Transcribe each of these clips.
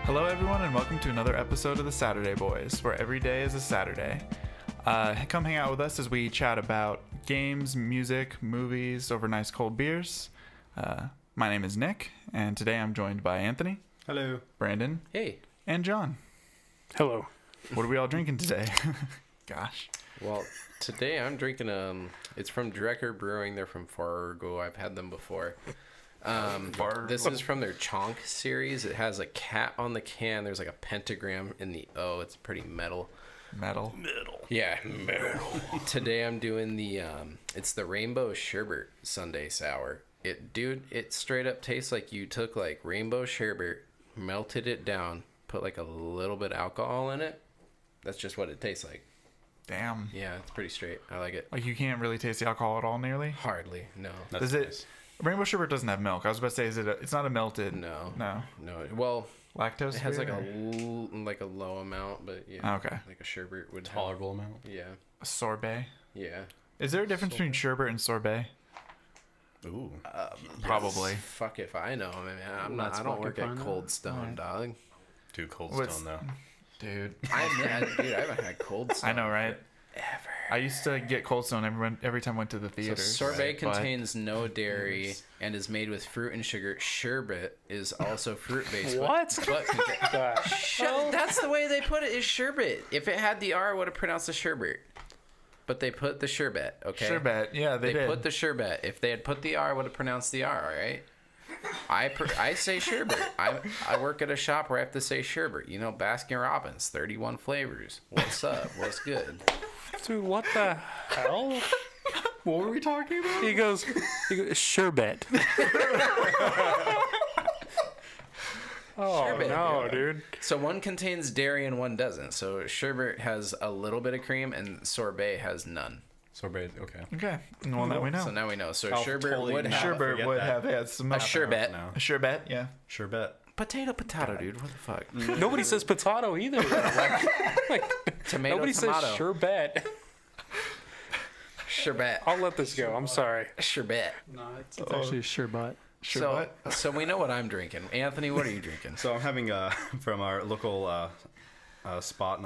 Hello everyone and welcome to another episode of the SaturDay Boys, where every day is a Saturday. Come hang out with us as we chat about games, music, movies over nice cold beers. My name is Nick, and today I'm joined by Anthony. Hello. Brandon. Hey. And John. Hello. What are we all drinking today? Gosh. Well, today I'm drinking, it's from Drecker Brewing. They're from Fargo. I've had them before. This is from their Chonk series. It has a cat on the can. There's like a pentagram in the O. It's pretty metal. Metal. Yeah, metal. Today I'm doing the, it's the Rainbow Sherbet Sunday Sour. It straight up tastes like you took like rainbow sherbet, melted it down, put like a little bit of alcohol in it. That's just what it tastes like. Damn. Yeah, it's pretty straight. I like it. Like you can't really taste the alcohol at all nearly? Hardly, no. Does it? Rainbow sherbet doesn't have milk. I was about to say, it's not a melted? No. No. Well, lactose? it has like or? a low amount, but yeah. Okay. Like a sherbet would Tolerable amount. Yeah. A sorbet? Yeah. Is there a difference between sherbet and sorbet? Ooh. Probably. Yes. Fuck if I know. I mean, I don't work at Cold Stone, dog. Dude, Cold Stone though. Dude. I haven't had Cold Stone. I know, right? Ever. I used to get Cold Stone every time I went to the theater. So sorbet contains no dairy and is made with fruit and sugar. Sherbet is also fruit based. What? That's the way they put it. Is sherbet. If it had the R, I would have pronounced the sherbet. But they put the sherbet. Okay. Sherbet, yeah, they did. Put the sherbet. If they had put the R, I would have pronounced the R. All right. I say sherbet. I work at a shop where I have to say sherbet. You know, Baskin Robbins, 31 flavors. What's up? What's good? Dude, what the hell? What were we talking about? He goes sherbet. Oh, Sherbet, no, dude. So one contains dairy and one doesn't. So sherbet has a little bit of cream and sorbet has none. Sorbet, okay. Okay, well now we know. So now we know. So I'll sherbet totally would have Sherbet would have had some a sherbet. Now. A sherbet, yeah. Sherbet. Potato, dude. What the fuck? Nobody says potato either. Tomato, Nobody tomato. says sherbet. Sherbet. I'll let this go. I'm sorry. Sherbet. No, it's actually sherbet. Sherbet? So we know what I'm drinking. Anthony, what are you drinking? So I'm having from our local spot,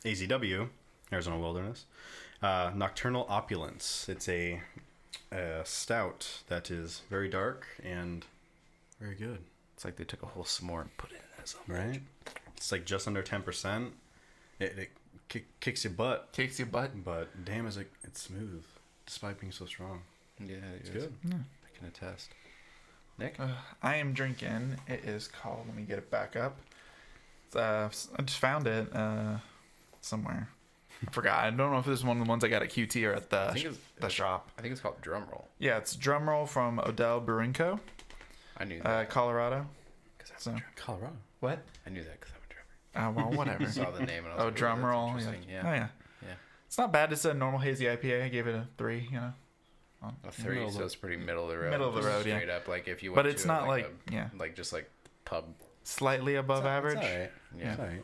AZW, Arizona Wilderness, Nocturnal Opulence. It's a stout that is very dark and very good. It's like they took a whole s'more and put it in as a Right? It's like just under 10%. It kicks your butt. Kicks your butt. But damn, it's smooth, despite being so strong. Yeah, It's good. Yeah. I can attest. Nick? I am drinking, it is called, let me get it back up. I just found it somewhere. I forgot. I don't know if this is one of the ones I got at QT or at the shop. I think it's called Drumroll. Yeah, it's Drumroll from Odell Brewing Co. I knew that. Colorado. Because I'm a drummer. Colorado. What? I knew that because I'm a drummer. Well, whatever. I saw the name and I was like, Drum that's roll. Yeah. interesting. Yeah. Oh, yeah. Yeah. It's not bad. It's a normal hazy IPA. I gave it a 3, you know. A 3, so it's pretty middle of the road. Middle of the road, yeah. Straight up, like if you went But it's to not like just like pub. slightly above average. It's all right. Yeah. It's all right.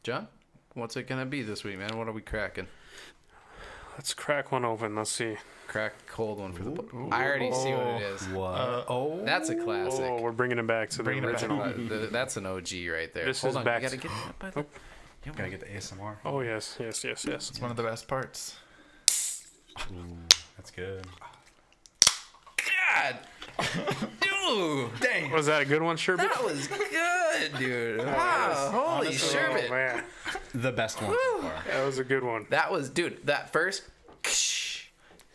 John, what's it gonna be this week, man? What are we cracking? Let's crack one open. Let's see. Crack a cold one for the. I already see what it is. What? That's a classic. Oh, we're bringing it back to the original. That's an OG right there. This Hold is on, back you gotta to- get by the. Gotta get the ASMR. Oh, yes. It's one of the best parts. That's good. God, dude, dang, Was that a good one, sherbet? that was good, dude. Wow, holy sherbet. Oh, man. The best one so far. That was a good one. That was, dude. That first,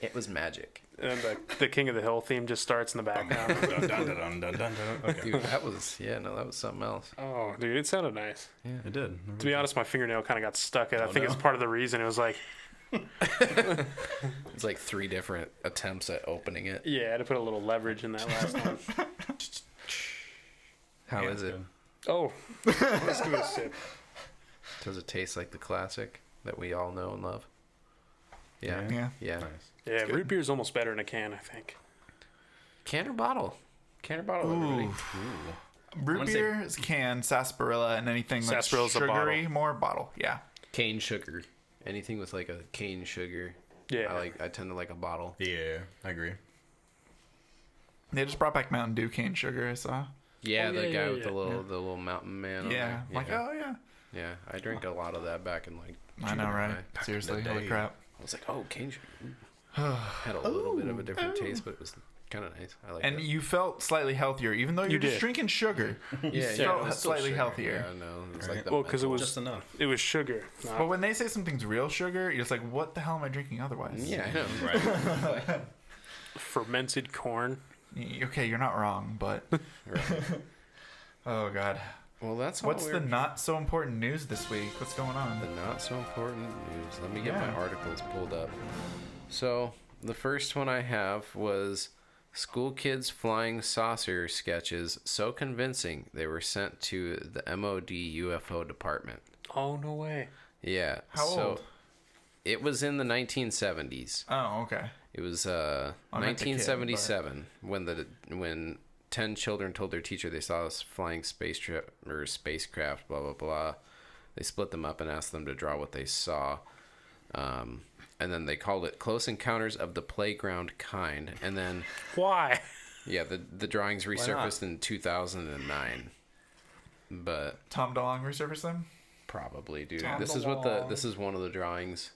it was magic. And the King of the Hill theme just starts in the background. Dun, dun, dun, dun, dun, dun. Okay. Dude, that was that was something else. Oh, dude, it sounded nice. It did. To be honest, my fingernail kind of got stuck. I think no. it's part of the reason. It was like, It's like 3 different attempts at opening it. yeah, I had to put a little leverage in that last one. How is it? Good. Oh, let's give it a sip. Does it taste like the classic that we all know and love? Yeah. Yeah. Nice. Yeah, root beer is almost better in a can, I think. Can or bottle? Can or bottle, everybody? Root wanna beer is can, sarsaparilla, and anything like Sarsaparilla's a sugary, more bottle. Yeah. Cane sugar. Anything with like a cane sugar. Yeah. I tend to like a bottle. Yeah, I agree. They just brought back Mountain Dew cane sugar, I saw. Yeah, Oh, the yeah, guy yeah, with the yeah. little mountain man. on Yeah. there. I'm like, yeah. oh yeah. Yeah, I drank a lot of that back in like. I know, junior right? high. Seriously, the holy day. crap. I was like, oh, cane sugar. Had a little bit of a different taste, but it was kind of nice. I like And it. you felt slightly healthier, even though you're just did. drinking sugar. Yeah, felt it was still slightly sugar. healthier. Yeah, no, it was Right. like the Well, 'cause it menthol. was- Just enough. It was sugar. But when they say something's real sugar, you're just like, what the hell am I drinking otherwise? Yeah, I know. Right. Fermented corn. Okay, you're not wrong, but Right. oh god. Well, that's all What's we're- the not so important news this week? What's going The on? not so important news. Let me get Yeah. my articles pulled up. So, the first one I have was school kids flying saucer sketches so convincing they were sent to the MOD UFO department. Oh, no way. Yeah. How so old? It was in the 1970s. Oh, okay. It was I meant the kid, 1977 when 10 children told their teacher they saw a flying spacecraft, blah blah blah. They split them up and asked them to draw what they saw, and then they called it "Close Encounters of the Playground Kind." And then Why? yeah, the drawings not? resurfaced in 2009. But Tom DeLonge resurfaced them? probably, dude. Tom This is one of the drawings.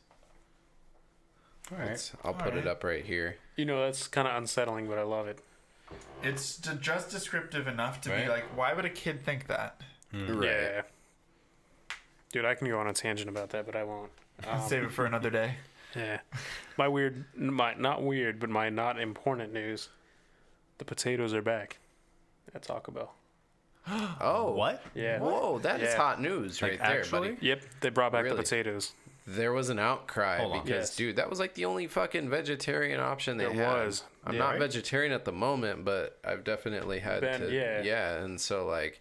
All right. I'll put it up right here. You know, that's kind of unsettling, but I love it. It's just descriptive enough to be Right. like, why would a kid think that? Right. Yeah. Dude, I can go on a tangent about that, but I won't. Save it for another day. Yeah. My not important news. The potatoes are back at Taco Bell. Oh, What? Yeah. Whoa, that is Yeah. hot news Like, right there, actually? buddy. Yep, they brought back Really? the potatoes. There was an outcry Hold on. because, Yes. dude, that was like the only fucking vegetarian option they There had. was. I'm Yeah, not right? vegetarian at the moment, but I've definitely had Been- to. yeah. and so like,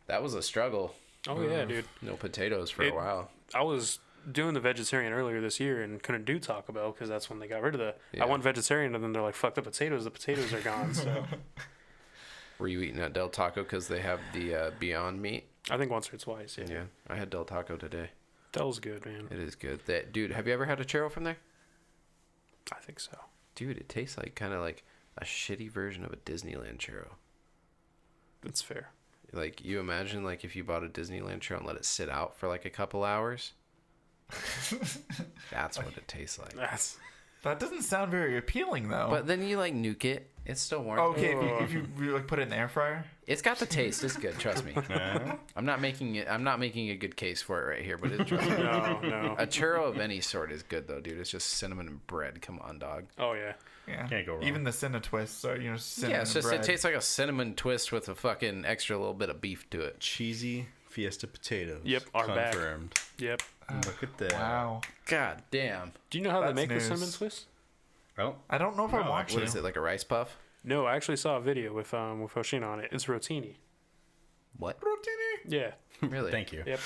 that was a struggle. Oh yeah, dude. No potatoes for It- a while. I was doing the vegetarian earlier this year and couldn't do Taco Bell because that's when they got rid of the. Yeah. I went vegetarian and then they're like, "Fuck the potatoes! The potatoes are gone." So Were you eating at Del Taco because they have the Beyond Meat? I think once or twice. Yeah. Yeah, I had Del Taco today. That was good, man. It is good. That dude, have you ever had a churro from there? I think so. Dude, it tastes like kind of like a shitty version of a Disneyland churro. That's fair. Like, you imagine like if you bought a Disneyland churro and let it sit out for like a couple hours. That's what it tastes like. That's That doesn't sound very appealing, though. But then you like nuke it. It's still warm. okay, if you like put it in the air fryer. It's got the taste. It's good. Trust me. I'm not making a good case for it right here, but it, trust me. no. A churro of any sort is good though, dude. It's just cinnamon and bread. Come on, dog. Oh yeah. Yeah, Can't go wrong. Even the Cinna twists are cinnamon Yeah, it's just bread. it tastes like a cinnamon twist with a fucking extra little bit of beef to it. Cheesy Fiesta potatoes. Yep, are back. confirmed. Yep. Look at that. Wow. God damn. Do you know how they That's make news. the cinnamon twist? Oh, I don't know if I No, want What to. is it, like a rice puff? No, I actually saw a video with Hoshina on it. It's rotini. What? Rotini? Yeah. Really? thank you. Yep.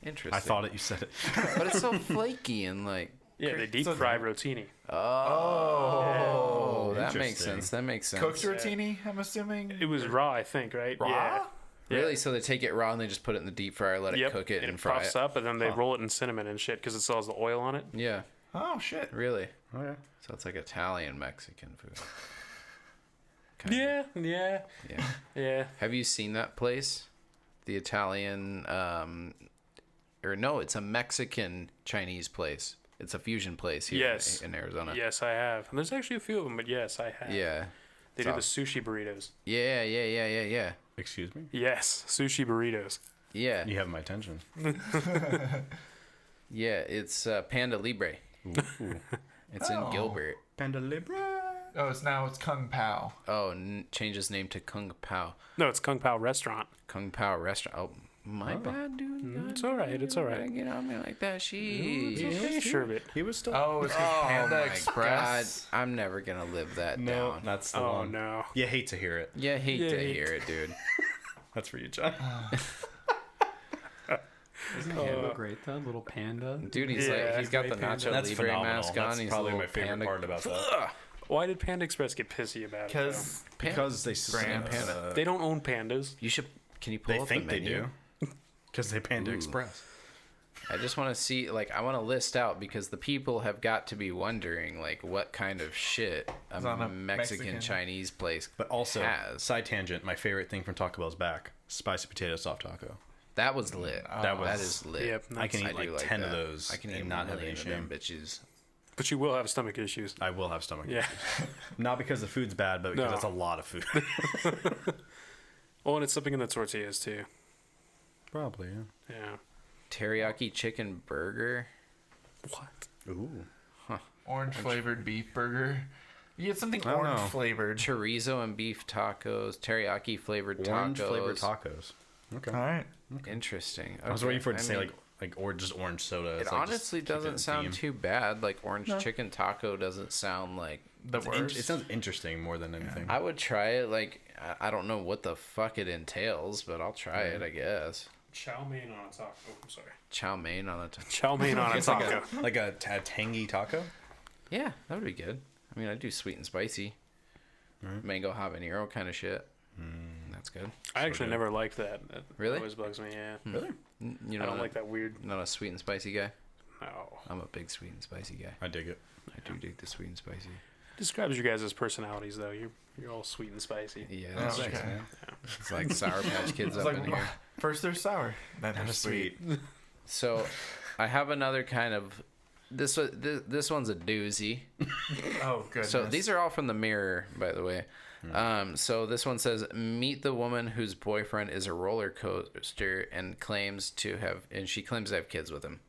Interesting. I thought it. You said it. But it's so flaky and like. Yeah, they deep So- fry rotini. Oh, that makes Interesting. sense. That makes sense. Cooked rotini, I'm assuming. It was raw, I think, right? Raw? Yeah. Really? So they take it raw and they just put it in the deep fryer, let it Yep. cook it, and and it fry puffs it. up, and then they roll it in cinnamon and shit because it still has the oil on it. Yeah. Oh shit. Really? Oh yeah. So it's like Italian Mexican food. Yeah. Yeah. Yeah. Have you seen that place? The Italian, or no, it's a Mexican Chinese place. It's a fusion place here Yes. in Arizona. Yes, I have. And there's actually a few of them, but yes, I have. Yeah. They do the sushi burritos. Yeah. Excuse me. Yes, sushi burritos. Yeah. You have my attention. Yeah, it's Panda Libre. It's in Oh. Gilbert. Panda Libre. Oh, it's Kung Pao. Oh, change his name to Kung Pao. No, it's Kung Pao Restaurant. Kung Pao Restaurant. Oh, my bad, dude. It's all right. It's all Gotta right. Get on me like that. Sheesh. Okay, Sherbet. He was still. Oh, it's Panda Express. God, I'm never gonna live that no, down. that's the Oh one. no. You hate to hear it. Yeah, hate Yeah, to hate hear it, dude. That's for you, John. Isn't Panda great though? Little panda. Dude, he's Yeah, like, he's got the great panda. Nacho That's Libre phenomenal. mask That's on. He's probably a my little favorite panda. part about that. Why did Panda Express get pissy about it? Because Because they Brand Panda. They don't own pandas. You should. Can you pull They up think the they menu? do. Because they Panda Ooh. Express. I just want to see, like, I want to list out because the people have got to be wondering, like, what kind of shit a on a Mexican Mexican. Chinese place But also, has. side tangent, my favorite thing from Taco Bell's back, spicy potato soft taco. That was lit. That was- That is lit. Yep. I can I eat do like 10 of that. those I can eat and not have any of them shame. bitches. But you will have stomach issues. I will have stomach Yeah. issues. Not because the food's bad, but because No. that's a lot of food. Oh, and it's something in the tortillas too. Probably, yeah. Yeah. Teriyaki chicken burger. What? Ooh. Orange flavored beef burger. You get something I don't orange know. flavored. Chorizo and beef tacos. Teriyaki flavored Orange tacos. flavored tacos. Okay. All right. Interesting. I was Okay, waiting for it to I say mean, or just orange soda. It It's like just honestly keep it doesn't in sound theme. too bad. Like orange chicken taco doesn't sound like. The worst. It sounds interesting more than anything. I would try it. Like I don't know what the fuck it entails, but I'll try it. I guess. Chow mein on a taco. Oh, I'm sorry. Chow mein on a taco. Chow mein on a It's taco. like a tangy taco. Yeah, that would be good. I mean, I do sweet and spicy. Mango habanero kind of shit. That's good. I actually good. never liked that. That Really? always bugs me. Yeah. Really? You I know, don't like that weird. Not a sweet and spicy guy. No. I'm a big sweet and spicy guy. I dig it. I do dig the sweet and spicy. Describes you guys as personalities though. You're all sweet and spicy. Yeah, Oh, that's okay. true. It's like Sour Patch Kids It's up like in here. first they're sour, then they're sweet. So, I have another kind of. This one's a doozy. Oh goodness. So these are all from the Mirror, by the way. So this one says, meet the woman whose boyfriend is a roller coaster and she claims to have kids with him.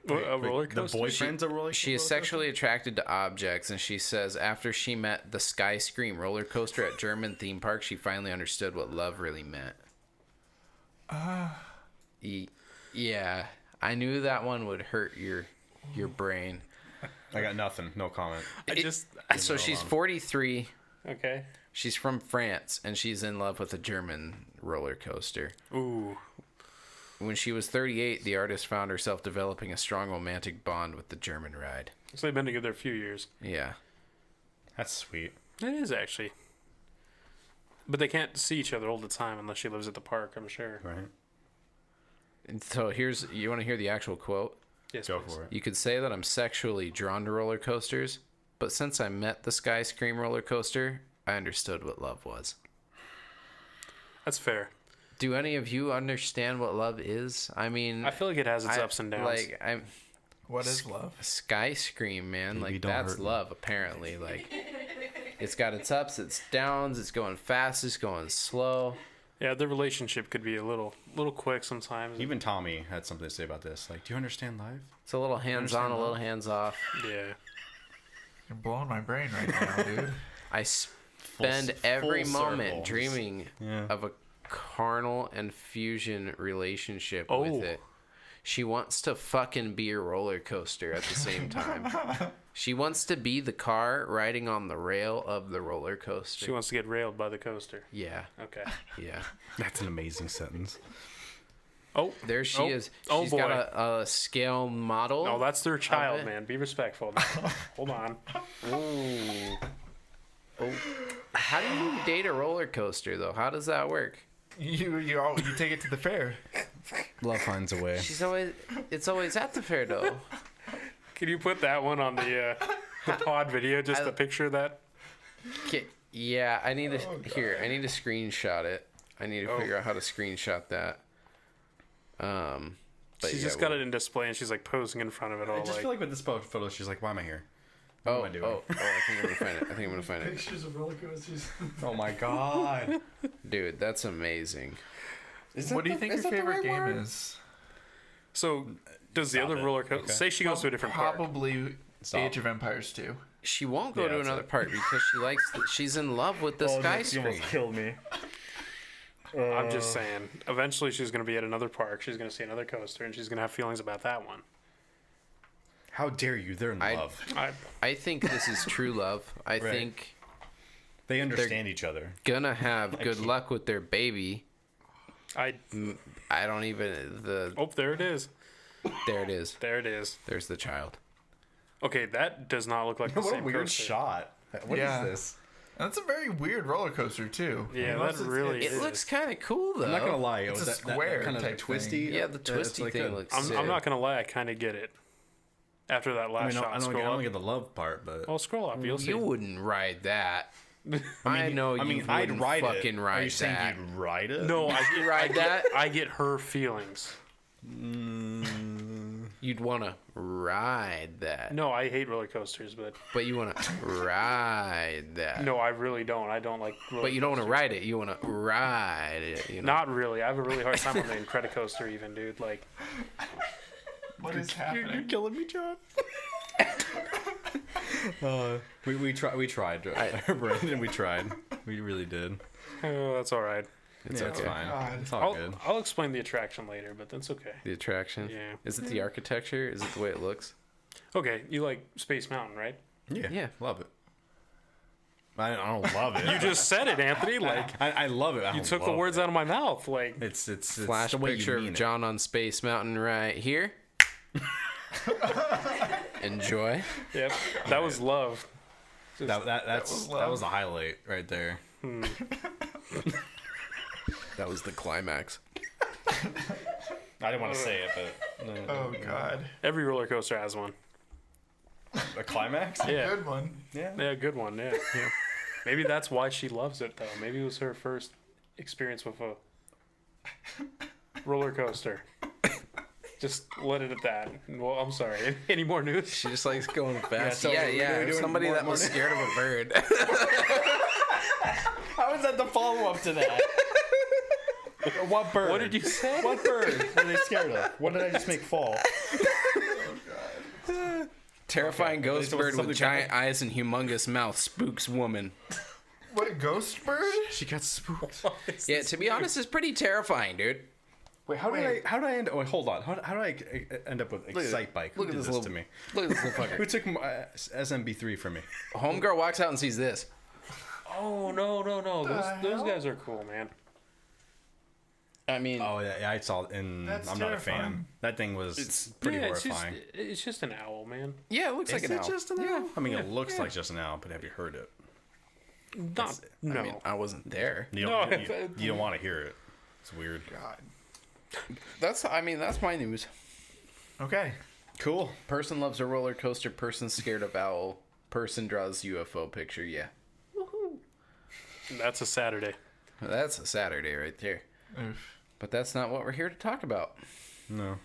A roller The coaster. boyfriend's a roller. She is sexually attracted to objects, and she says after she met the Sky Scream roller coaster at German theme park, she finally understood what love really meant. Yeah, I knew that one would hurt your brain. I got nothing. No comment. So she's 43. Okay. She's from France, and she's in love with a German roller coaster. Ooh. When she was 38, the artist found herself developing a strong romantic bond with the German ride. So they've been together a few years. Yeah. That's sweet. It is actually. But they can't see each other all the time unless she lives at the park, I'm sure. Right. And so you want to hear the actual quote? Yes, Go please. for it. You could say that I'm sexually drawn to roller coasters, but since I met the Sky Scream roller coaster, I understood what love was. That's fair. Do any of you understand what love is? I mean, I feel like it has its ups and downs. Like I'm what is love? Sky Scream, man. Baby, Like don't that's hurt me. love, apparently. Like it's got its ups, its downs. It's going fast. It's going slow. Yeah, the relationship could be a little quick sometimes. Even Tommy had something to say about this. Like, do you understand life? It's a little hands on, a little hands off. Yeah. You're blowing my brain right now, dude. I spend every full moment circle. dreaming Yeah. of a carnal and fusion relationship Oh. with it. She wants to fucking be a roller coaster at the same time. She wants to be the car riding on the rail of the roller coaster. She wants to get railed by the coaster. Yeah, Okay. yeah. That's an amazing sentence. Oh, There she is. Oh, She's boy. got a scale model. no, that's their child, it. man. Be respectful. Hold on. Ooh. Oh. How do you date a roller coaster, though? How does that work? You take it to the fair. Love finds a way. It's always at the fair, though. Can you put that one on the pod video? Just a picture of that. Yeah, I need to I need to screenshot it. I need to figure out how to screenshot that. But She's yeah, just got it in display, and she's like posing in front of it all. I just feel like with this photo, she's like, why am I here? What am I doing? I think I'm gonna find it. I think I'm gonna find it. Pictures of roller coasters. Oh my god. Dude, that's amazing. What do you think your favorite game is? So, does the Stop other it. roller coaster? Okay. Say she goes to a different park. Probably Stop. Age of Empires 2. She won't go Yeah, to that's another it. part because she's in love with the Sky Scream. killed me. I'm just saying. Eventually, she's going to be at another park. She's going to see another coaster, and she's going to have feelings about that one. How dare you? They're in love. I think this is true love. I think They understand each other. gonna have good luck with their baby. I don't even Oh, there it is. there it is. There it is. There's the child. Okay, that does not look like the What a same weird coaster. shot. What is Yeah. this? That's a very weird roller coaster too. Yeah, Unless that it's- really It is. looks kind of cool though. I'm not gonna lie. It's was a that square kind of type twisty. thing. Yeah, the it's twisty like thing good. looks I'm sick. not gonna lie, I kind of get it. After that I last mean, shot, I don't scroll up. get the love part, but Well, scroll up. You'll see. You wouldn't ride that. I know you wouldn't I'd ride fucking it. ride Are you saying that. you'd ride it? No, I ride that? I get her feelings. You'd want to ride that. No, I hate roller coasters, But you want to ride that. no, I really don't. I don't like. Roller But you don't want to coasters. ride it. You want to ride it. You know? Not really. I have a really hard time on the Incredicoaster, even, dude. Like, What is happening? killing me, John. We tried, Brandon. We tried. We really did. oh, that's all right. It's Yeah, okay. it's fine. God. It's all I'll, good. I'll explain the attraction later, but that's okay. The attraction. Yeah. Is it the architecture? Is it the way it looks? Okay, you like Space Mountain, right? Yeah. Love it. I don't love it. You just said it, Anthony. Like, I love it. I you don't took the love words it. out of my mouth. Like, It's Flash the way picture you mean of it. John on Space Mountain right here. Enjoy. yep, that was love. That was a highlight right there. That was the climax. I didn't want to say it, but Oh God. Every roller coaster has one. a climax. Yeah, Good one. yeah, good one. Yeah, yeah. Maybe that's why she loves it, though. Maybe it was her first experience with a roller coaster. Just let it at that. Well, I'm sorry. Any more news? She just likes going fast. so Yeah, we're yeah. doing Somebody more- that was more- scared of a bird. How is that the follow up to that? What bird? What did you say? What bird were they scared of? What did I just make fall? Terrifying ghost So bird something with giant eyes and humongous mouth spooks woman. What a ghost bird? She got spooked. Yeah, to be honest, it's pretty terrifying, dude. Wait, how did I end? Oh, wait, hold on. How did I end up with Excite Bike? Who Look at did this this little to me? Look at this little Who fucker. took my SMB3 from me? Homegirl walks out and sees this. Oh, no. Those guys are cool, man. I mean, Oh yeah, I saw it, and That's I'm not a fan. terrifying. That thing was pretty yeah, horrifying. It's just an owl, man. yeah, it looks like Is an it owl. just an owl? I mean, it looks like just an owl, but have you heard it? Not, no. I mean, I wasn't there. You don't, you don't want to hear it. It's weird. God. That's my news. Okay. Cool. Person loves a roller coaster. Person scared of owl. Person draws UFO picture. Yeah, That's a Saturday. that's a Saturday right there. Oof. But that's not what we're here to talk about. No.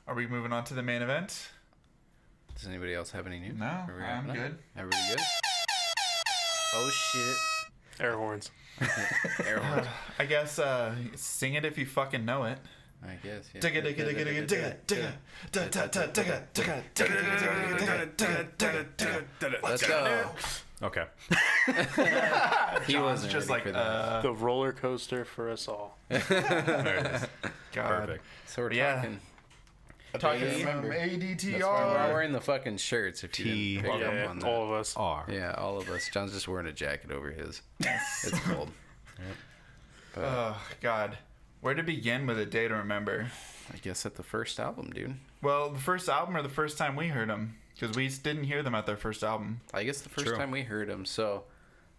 Are we moving on to the main event? Does anybody else have any news? No, Are we I'm wrapping up? good. Everybody good? Oh shit! Air horns. Air horns. I guess sing it if you fucking know it. I guess. Yeah. Digga digga digga digga digga digga da da da digga digga digga digga digga digga digga. Let's go. Okay. He wasn't just ready like for that. The roller coaster for us all. There it is. God. Perfect. So we're Yeah. talking. Talking T. from We're ADTR. wearing the fucking shirts. If you T. didn't pick Yeah, up on that. all of us. R. Yeah, all of us. John's just wearing a jacket over his. It's cold. Oh God, where to begin with A Day to Remember? I guess at the first album, dude. Well, the first album or the first time we heard them, because we didn't hear them at their first album. I guess the first True. time we heard him. So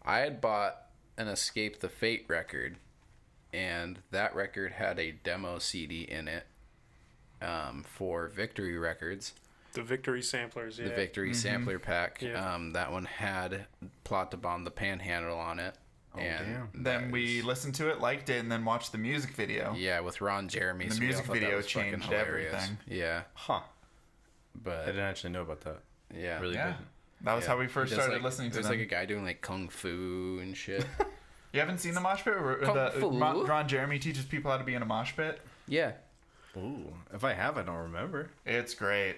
I had bought an Escape the Fate record, and that record had a demo CD in it for Victory Records, The Victory samplers, yeah. the Victory sampler pack. Yeah. That one had Plot to Bomb the Panhandle on it. And damn. Then that we was- listened to it, liked it, and then watched the music video. Yeah, with Ron Jeremy. The so we all music thought that video was fucking changed hilarious. everything. Yeah, Huh. I but didn't actually know about that. yeah, Really Yeah, didn't. that was Yeah. how we first He does, started like- listening to There's them. like a guy doing like kung fu and shit. You haven't seen the mosh pit? Where Kung fu? Ron Jeremy teaches people how to be in a mosh pit. Yeah, Ooh. If I have, I don't remember. It's great.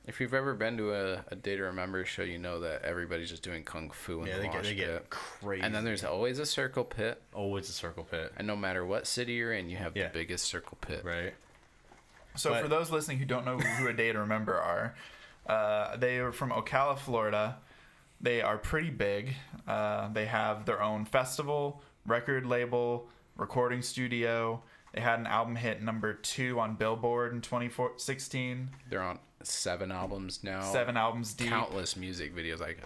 if you've ever been to a Day to Remember show, you know that everybody's just doing kung fu in Yeah, the they mosh get pit. crazy. And then there's always a circle pit, always a circle pit. and no matter what city you're in, you have Yeah. the biggest circle pit. Right. So But- for those listening who don't know who A Day to Remember are, they are from Ocala, Florida. They are pretty big. They have their own festival, record label, recording studio. They had an album hit number 2 on Billboard in 2016. They're on 7 albums now. 7 albums deep. Countless music videos, like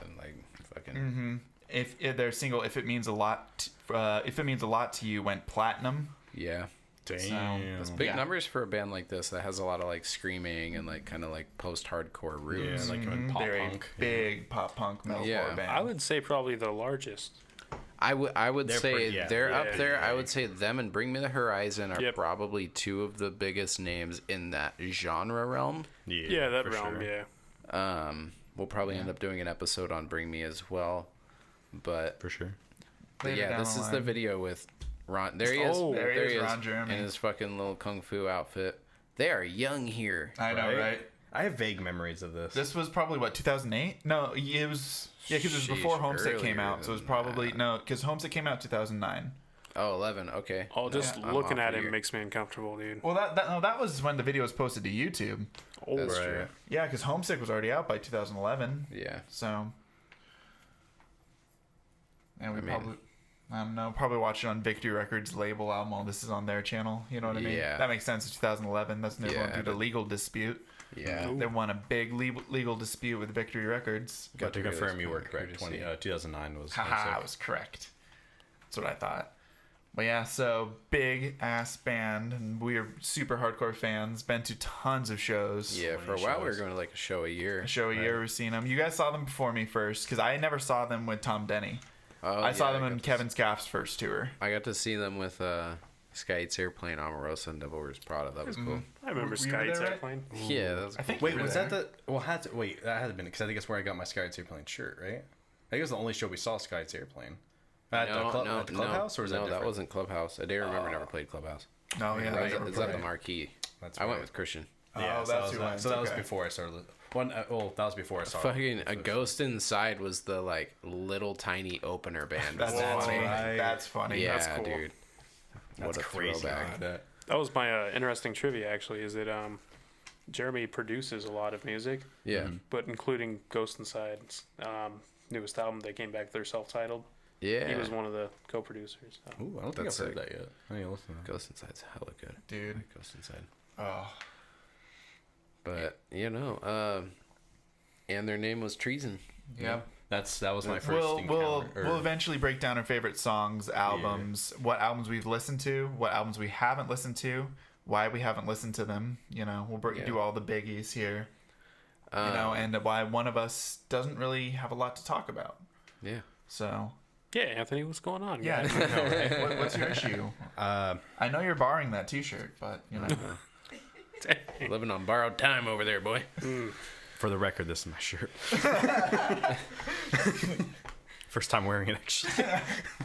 fucking. if their single "If It Means a Lot," if it means a lot to you, went platinum. Yeah. Damn. That's big Yeah. numbers for a band like this that has a lot of like screaming and like kind of like post-hardcore roots. Yeah, like a pop They're punk. a big pop punk metalcore Yeah. band. I would say probably the largest. I would They're say pretty- yeah. they're Yeah, up there. yeah, I would say them and Bring Me the Horizon are Yep. probably two of the biggest names in that genre realm. Yeah, that for realm. sure. Yeah. We'll probably end up doing an episode on Bring Me as well. But For sure. Later yeah, down this the is the line. video with Ron. There he is. Oh, there he is, he Ron Jeremy. in his fucking little kung fu outfit. They are young here. I know, right? I have vague memories of this. This was probably what 2008. No, it was because it was before Sheesh, Homesick came earlier out, so it was than probably no, because Homesick came out 2009. Oh, 11. Okay. Oh, just I'm looking off at a him year. makes me uncomfortable, dude. Well, that was when the video was posted to YouTube. Oh, That's Right. true. Yeah, because Homesick was already out by 2011. Yeah. So, and we I mean- probably, I don't know, probably watch it on Victory Records label album while this is on their channel. You know what I mean? Yeah. That makes sense. It's 2011. That's when they're going Yeah, through the but- legal dispute. Yeah. They won a big legal dispute with Victory Records. But to hear confirm, this you were point, correct. courtesy. 2009 was. Haha, I was correct. That's what I thought. But yeah, so big ass band, and we are super hardcore fans. Been to tons of shows. Yeah. For a many while, we were shows. going to like a show a year. A show a year, we've seen them. You guys saw them before me first, because I never saw them with Tom Denny. Oh, I saw yeah, them got in to Kevin Scaff's first tour. I got to see them with Sky Eats Airplane, Omarosa, and Devil Wears Prada. That was cool. I remember Were you Sky Eats there, right? Airplane. Yeah, that was I think Wait, you were was there. that the? Well, wait, that had to been because I think that's where I got my Sky Eats Airplane shirt, right? I think it was the only show we saw Sky Eats Airplane. At the clubhouse, or was that no, different? that wasn't Clubhouse. I do remember never played Clubhouse. No, yeah, Right, that was it's at the right. Marquee. That's I went right. with Christian. Yeah, Oh, so that's that who was, went. so that was Okay. before I started. That was before I saw. Fucking A Ghost Inside was the like little tiny opener band. That's That's funny. right. That's funny. yeah, That's cool. dude. That's what a crazy. throwback. That. That was my interesting trivia, actually, is that Jeremy produces a lot of music, Yeah, but including Ghost Inside's newest album, they came back, they're self-titled. yeah. He was one of the co-producers. So. Ooh, I don't think That's I've heard sick. that yet. I need to listen to that. Ghost Inside's hella good. Dude. Ghost Inside. Oh. But and their name was Treason. Yeah. That was my 1st We'll encounter. we'll eventually break down our favorite songs, albums, what albums we've listened to, what albums we haven't listened to, why we haven't listened to them. You know, we'll Yeah. do all the biggies here. You know, and why one of us doesn't really have a lot to talk about. Yeah. So Yeah, Anthony, what's going on? yeah, guys? I know, right? What's your issue? Uh, I know you're borrowing that T-shirt, but you know, Living on borrowed time over there, boy. for the record, this is my shirt. First time wearing it, actually.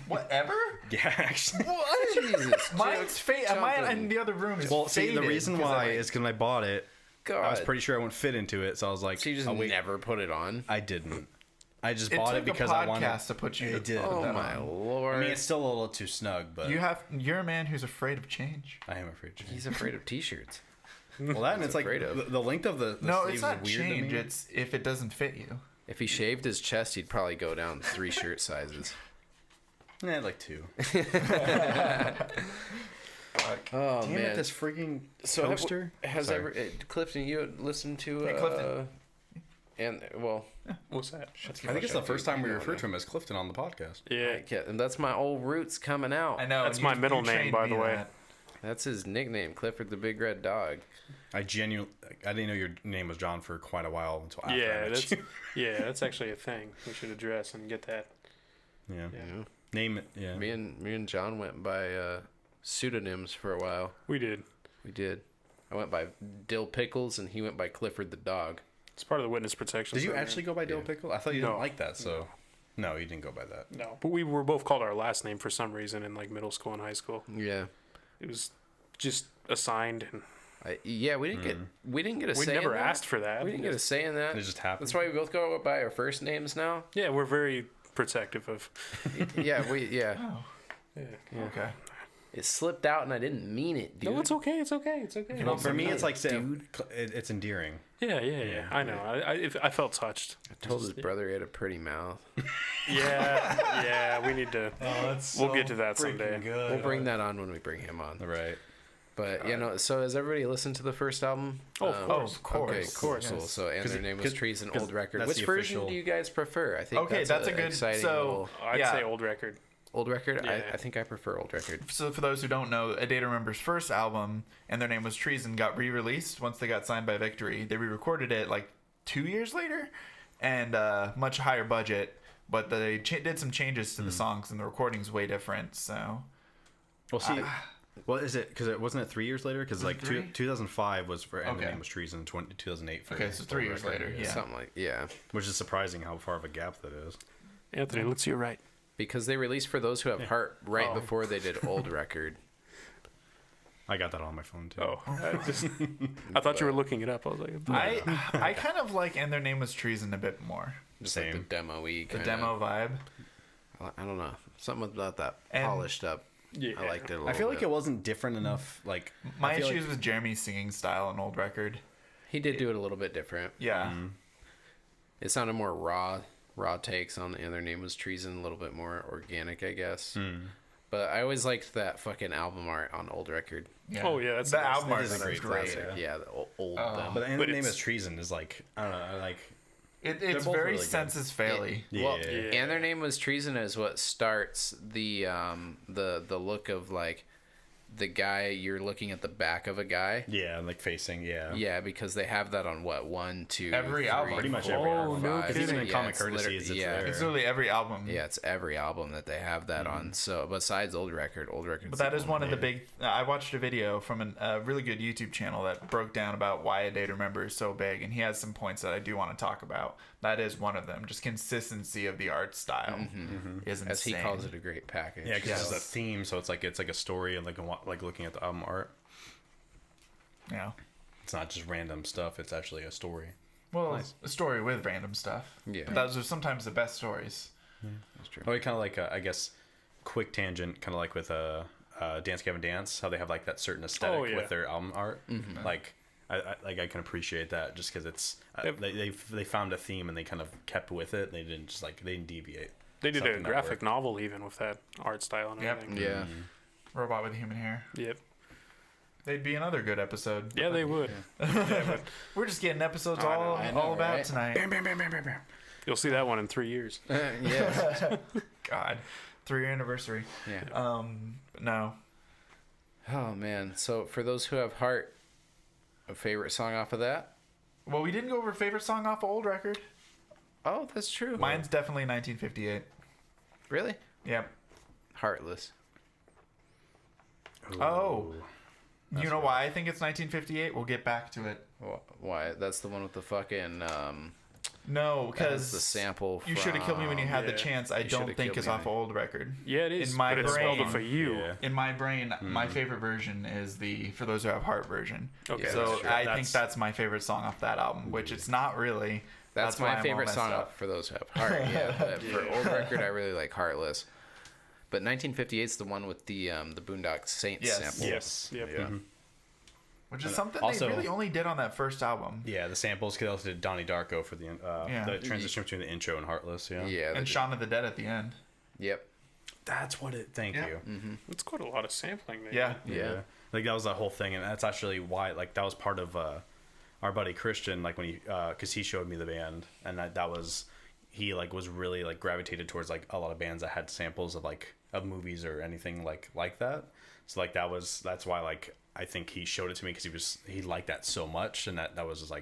whatever. Yeah, actually. What? Jesus. Mine's mine in the other room is Well, see, the faded reason 'cause why I, like, is because when I bought it, God. I was pretty sure I wouldn't fit into it, so I was like, So you just oh, wait. never put it on? I didn't. I just it bought took it because a I wanted. podcast to put you. It did. to put Oh that my on. lord. I mean, it's still a little too snug, but You're a man who's afraid of change. I am afraid to change. He's afraid of t-shirts. Well, that and it's like afraid of. the length of the No, sleeves it's not is weird change. to me. It's if it doesn't fit you. If he shaved his chest, he'd probably go down 3 shirt sizes. like 2. Oh Damn man. it, this freaking So have- coaster. has Sorry. ever Clifton? You listened to Hey, Clifton. and well, What's that? I think it's the first time we refer to him as Clifton on the podcast. Yeah. and that's my old roots coming out. I know. That's and my middle name, trained by me the way. that. That's his nickname, Clifford the Big Red Dog. I didn't know your name was John for quite a while until after I Yeah, met that's you. that's actually a thing we should address and get that. Yeah. Yeah. Name it. Yeah. Me and John went by pseudonyms for a while. We did. We did. I went by Dill Pickles, and he went by Clifford the Dog. It's part of the witness protection. Did you program. actually go by Dill Yeah. Pickle? I thought you No. didn't like that, so. No, you didn't go by that. No, but we were both called our last name for some reason in like middle school and high school. Yeah. It was just assigned, and We didn't get a we say. never in that. asked for that. We didn't get a say in that. It just happened. That's why we both go by our first names now. Yeah, we're very protective of. Yeah. Oh, Yeah. okay. It slipped out, and I didn't mean it, dude. No, it's okay. It's okay. It's okay. Well, for me, Yeah, it's like dude. it's endearing. Yeah. I know. I felt touched. I told his brother he had a pretty mouth. Yeah. We need to. Oh, that's We'll get to that someday. We'll bring that on when we bring him on. Right. But so has everybody listened to the first album? Oh, of course. Of course. Okay, cool. Yes. Cool. So, and their name was Trees and Old Record. that's Which the version official- do you guys prefer? I think Okay, that's a good- exciting so- little I'd say old record. old record. Yeah. I think I prefer old record. So for those who don't know, A Day to Remember's first album, and their name was Treason, got re-released once they got signed by Victory. They re-recorded it like 2 years later, and much higher budget. But they did some changes to the songs, and the recording's way different. So, Well, see, well, is it because it wasn't it 3 years later? Because like three? 2005 was for and the Okay. name was Treason. 2008 for okay, so 3 years Record, later, yeah. Something like which is surprising how far of a gap that is. Anthony, let's see you right. because they released For Those Who Have Heart right before they did old record. I got that on my phone too. Oh, I thought you were looking it up. I was like, I kind of like And Their Name Was Treason a bit more. Just like the Same. demo-y The kind demo vibe. I don't know. Something about that And- polished up. yeah. I liked it a little I feel bit. like it wasn't different enough. Like My I feel issues like, with Jeremy's singing style on Old Record. He did do it a little bit different. Yeah. It sounded more raw takes on, and their name was Treason, a little bit more organic, I guess. But I always liked that fucking album art on old record. Yeah. Oh, yeah, that's the the best. album art It is is a great great. classic. Yeah, the old them. but the But name it's- is Treason is like I don't know, like It's both very really good. Census Fairly. Well, Yeah. and their name was Treason is what starts the look of like the guy, you're looking at the back of a guy. yeah, like facing Yeah, because they have that on what, 1, 2, Every album. Pretty much 4, every album. Oh, no 5. kidding. Even in Comic it's Courtesies, it's yeah, there. It's literally every album. yeah, it's every album that they have that on. So besides old record, But that is one of the big. I watched a video from a really good YouTube channel that broke down about why A Day to Remember is so big, and he has some points that I do want to talk about. That is one of them. Just consistency of the art style is insane. as he calls it, a great package. Yeah, because Yes. it's a theme, so it's like a story and like looking at the album art. Yeah. It's not just random stuff. It's actually a story. Well, a story with random stuff. Yeah. But those are sometimes the best stories. That's true. Well, kind of like I guess quick tangent, kind of like with Dance Gavin Dance, how they have like that certain aesthetic Oh, yeah. with their album art. Like I can appreciate that just because it's they found a theme and they kind of kept with it. They didn't just they didn't deviate. They did a Something that graphic worked. novel even with that art style and Yep. everything. Yeah. Robot with human hair. Yep. They'd be another good episode. Yeah, they would. We're just getting episodes I all know, about right? tonight. Bam, bam, bam, bam, bam, bam. You'll see that one in 3 years. Yeah. God, 3-year anniversary. Yeah. But no. Oh man. So for those who have heart, a favorite song off of that? Well, we didn't go over favorite song off of Old Record. Oh, that's true. Mine's definitely 1958. Really? Yep. Heartless. Oh. You know why I think it's 1958? We'll get back to it. Why? That's the one with the fucking No, that's because the sample. You Should Have Killed Me When You Had the Yeah. Chance. I You don't Should've think Killed is Me off of When- Old Record. Yeah, it is. In my but it's spelled brain. it for you. Yeah. In my brain, my favorite version is the For Those Who Have Heart version. Okay. Yeah, So that's true. I think that's my favorite song off that album, which it's not really. That's why my I'm all favorite messed song up. for those who have heart. Yeah, but for Old Record, I really like Heartless. But 1958 is the one with the Boondock Saints Yes. sample. Yes. Yep. Yeah. Which is something also- they really only did on that first album. Yeah, the samples because they also did Donnie Darko for the transition between the intro and Heartless. Yeah. Yeah. And they Shaun of the Dead at the end. did. Yep. That's what it. Thank Yeah. you. It's quite a lot of sampling there. Yeah. Yeah. Like that was the whole thing, and that's actually why that was part of our buddy Christian. Like when he because he showed me the band, and that was he was really gravitated towards a lot of bands that had samples of of movies or anything like that. So that's why I think he showed it to me because he liked that so much, and that was just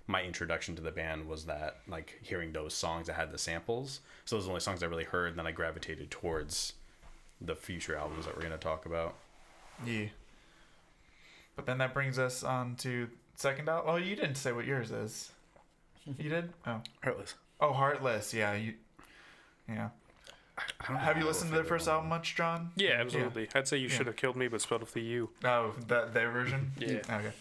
my introduction to the band was that hearing those songs that had the samples. So those are the only songs I really heard, and then I gravitated towards the future albums that we're gonna talk about. Yeah. But then that brings us on to second album. Oh, you didn't say what yours is. You did? Oh. Heartless. Oh, Heartless. Yeah. Yeah. Have you listened to their first album much, John? Yeah, absolutely. I'd say You Should Have Killed Me, but spelled with the U. Oh, their version? Yeah. Okay.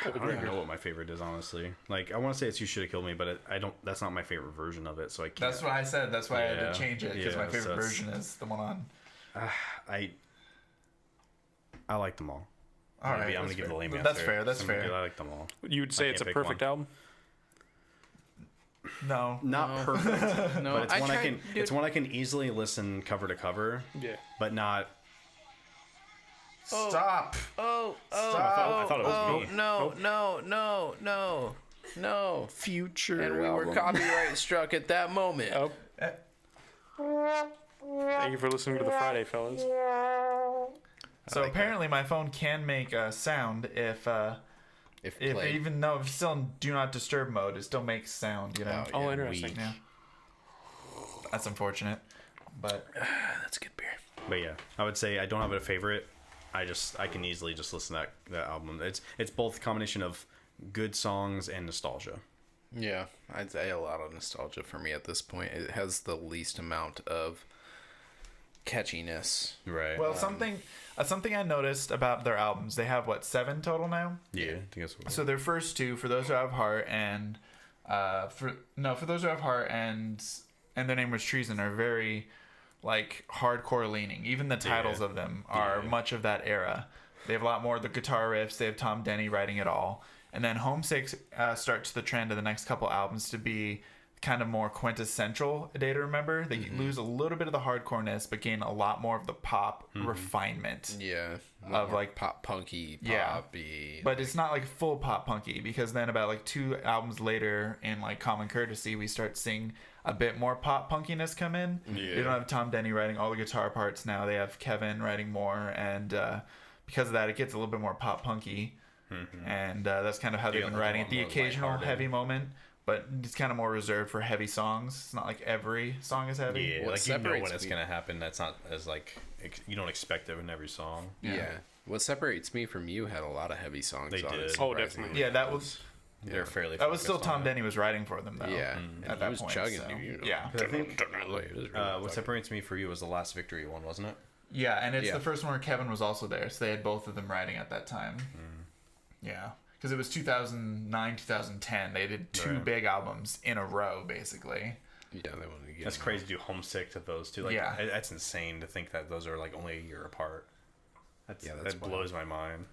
I don't even know what my favorite is, honestly. I want to say it's You Should Have Killed Me, but I don't. That's not my favorite version of it, so I can't. That's what I said. That's why I had Yeah. to change it because Yeah, my favorite so it's- version is the one on. I like them all. All right. I'm gonna that's give fair. a lame answer. That's fair. That's I'm gonna fair. give- I like them all. You'd say I it's a can't pick perfect one. album? No. Not perfect, No, but it's I one I tried, can. dude. It's one I can easily listen cover to cover, Yeah. but not Stop. Oh, I thought it was me. no. Future. And we were copyright struck at that moment. Oh. Thank you for listening to the Friday, fellas. So apparently my phone can make a sound if played. even though it's still in do not disturb mode, it still makes sound, you know. Oh, interesting. Yeah. That's unfortunate. But That's good beer. But yeah, I would say I don't have a favorite. I can easily just listen to that album. It's both a combination of good songs and nostalgia. Yeah, I'd say a lot of nostalgia for me at this point. It has the least amount of catchiness. Right. well, something I noticed about their albums, they have 7 total now. yeah, I think that's what So their first 2, For Those Who Have Heart and For Those Who Have Heart and Their Name Was Treason are very like hardcore leaning. Even the titles of them are much of that era. They have a lot more of the guitar riffs. They have Tom Denny writing it all. And then Homesick starts the trend of the next couple albums to be kind of more quintessential A Day to Remember. They lose a little bit of the hardcoreness, but gain a lot more of the pop refinement. Yeah, Of, more like, pop punky, Yeah. poppy. But it's not like full pop punky, because then about 2 albums later in like Common Courtesy, we start seeing a bit more pop punkiness come in. Yeah. They don't have Tom Denny writing all the guitar parts now. They have Kevin writing more, and because of that, it gets a little bit more pop punky. And that's kind of how they've Yeah, been like writing a it. The lot more occasional lighthearted. heavy moment, but it's kind of more reserved for heavy songs. It's not like every song is heavy. Yeah, What like you know separates when it's me- gonna happen. That's not as like you don't expect it in every song. Yeah. What separates me from you had a lot of heavy songs They on it. did. Oh, surprisingly. definitely. Yeah, that was They're fairly. that was still focused on Tom it. Denny was writing for them though. Yeah, At and that he was point, chugging, so, dude. You know. yeah. I think It was really what separates me for you was the Last Victory one, wasn't it? Yeah, and it's Yeah. the first one where Kevin was also there, so they had both of them writing at that time. Yeah, because it was 2009, 2010. They did 2 Right. big albums in a row, basically. Yeah, they wanted to get That's him crazy to do Homesick to those two. Like, Yeah. that's insane to think that those are like only a year apart. that's That blows my mind.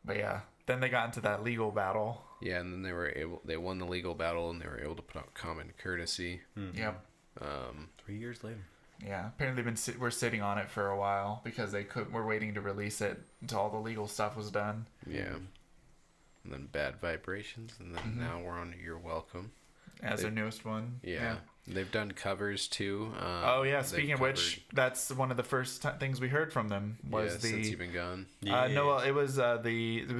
But yeah, then they got into that legal battle. Yeah, and then they won the legal battle, and they were able to put out Common Courtesy. Yep. 3 years later. Yeah. Apparently, we're sitting on it for a while because we're waiting to release it until all the legal stuff was done. Yeah. And then Bad Vibrations, and then now we're on You're Welcome. As their newest one. Yeah. They've done covers too. Oh yeah. they've Speaking of which, that's one of the first things we heard from them was the. Since You've Been Gone. No, well, it was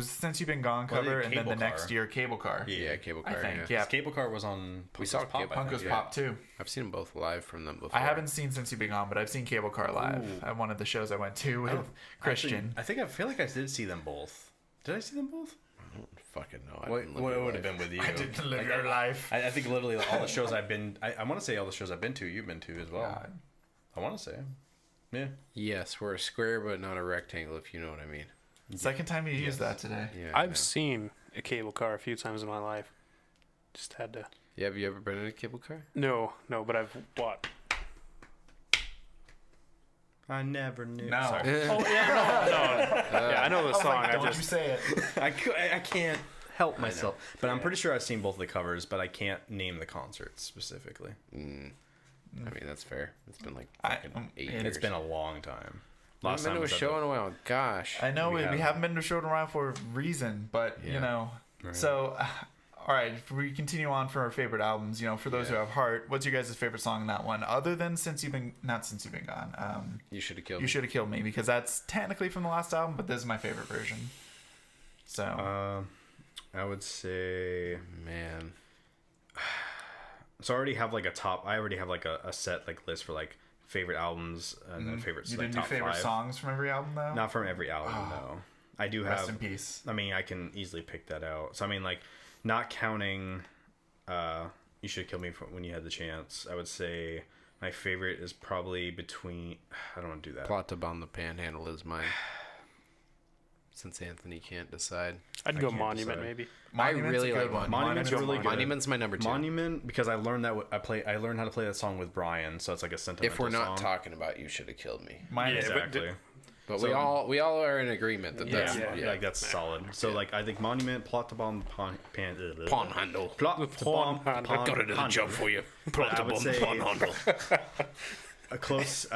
Since You've Been Gone Well, cover, the and then the Cable next Car. year Cable Car. Yeah, Cable Car. I think. Yeah. Yeah. Cable Car was on. We saw Pop. Cable I Punk think. was Pop too. I've seen them both live from them before. I haven't seen Since You've Been Gone, but I've seen Cable Car live at one of the shows I went to with Christian. Actually, I feel like I did see them both. Did I see them both? I don't fucking know. I What didn't live your would have life. been with you? I didn't live your life. I think literally all the shows I've been. I want to say all the shows I've been to. You've been to as well. God. I want to say. Yeah. Yes, we're a square, but not a rectangle, if you know what I mean. Second time you used that today. Yeah. I know. I've seen a cable car a few times in my life. Just had to. Yeah, have you ever been in a cable car? No, but I've what? I never knew. No. Sorry. Oh yeah, no. Yeah, I know the I was song. like, I don't just you say it. I can't help myself. But I'm pretty sure I've seen both of the covers, but I can't name the concerts specifically. I mean, that's fair. It's been like I- fucking 8 it's years. It's been a long time. I haven't been to a was at show the- in a while. Gosh. I know we have- haven't been to show in a while for a reason, but you Yeah. know. Right. So, all right, if we continue on for our favorite albums, you know, for those who have heart, what's your guys' favorite song in that one? Other than Not Since You've Been Gone. You should have killed You me. Should Have Killed Me, because that's technically from the last album, but this is my favorite version. So I would say. Man. So I already have like a set like list for like favorite albums and then favorites. you like didn't do top favorite 5. songs from every album though. Not from every album, no. I do Rest have. in peace. I mean, I can easily pick that out. So I mean, like, not counting, You Should Kill Me When You Had the Chance. I would say my favorite is probably between. I don't want to do that. Plot to Bomb the Panhandle is mine. Since Anthony can't decide. I'd go can't Monument decide. maybe. Monument's I really a good like one. Monument's Go really Monument. good. Monument's my number 2. Monument, because I learned that I learned how to play that song with Brian, so it's like a sentimental If we're not song. talking about You Should Have Killed Me. Mine Yeah, is but Exactly. But So- we all are in agreement that that's Like that's solid. So like I think Monument, Plot to Bomb, Panhandle. Plot to Bomb, Panhandle. Pon- Got it in the Pon- jump for you. I would say A close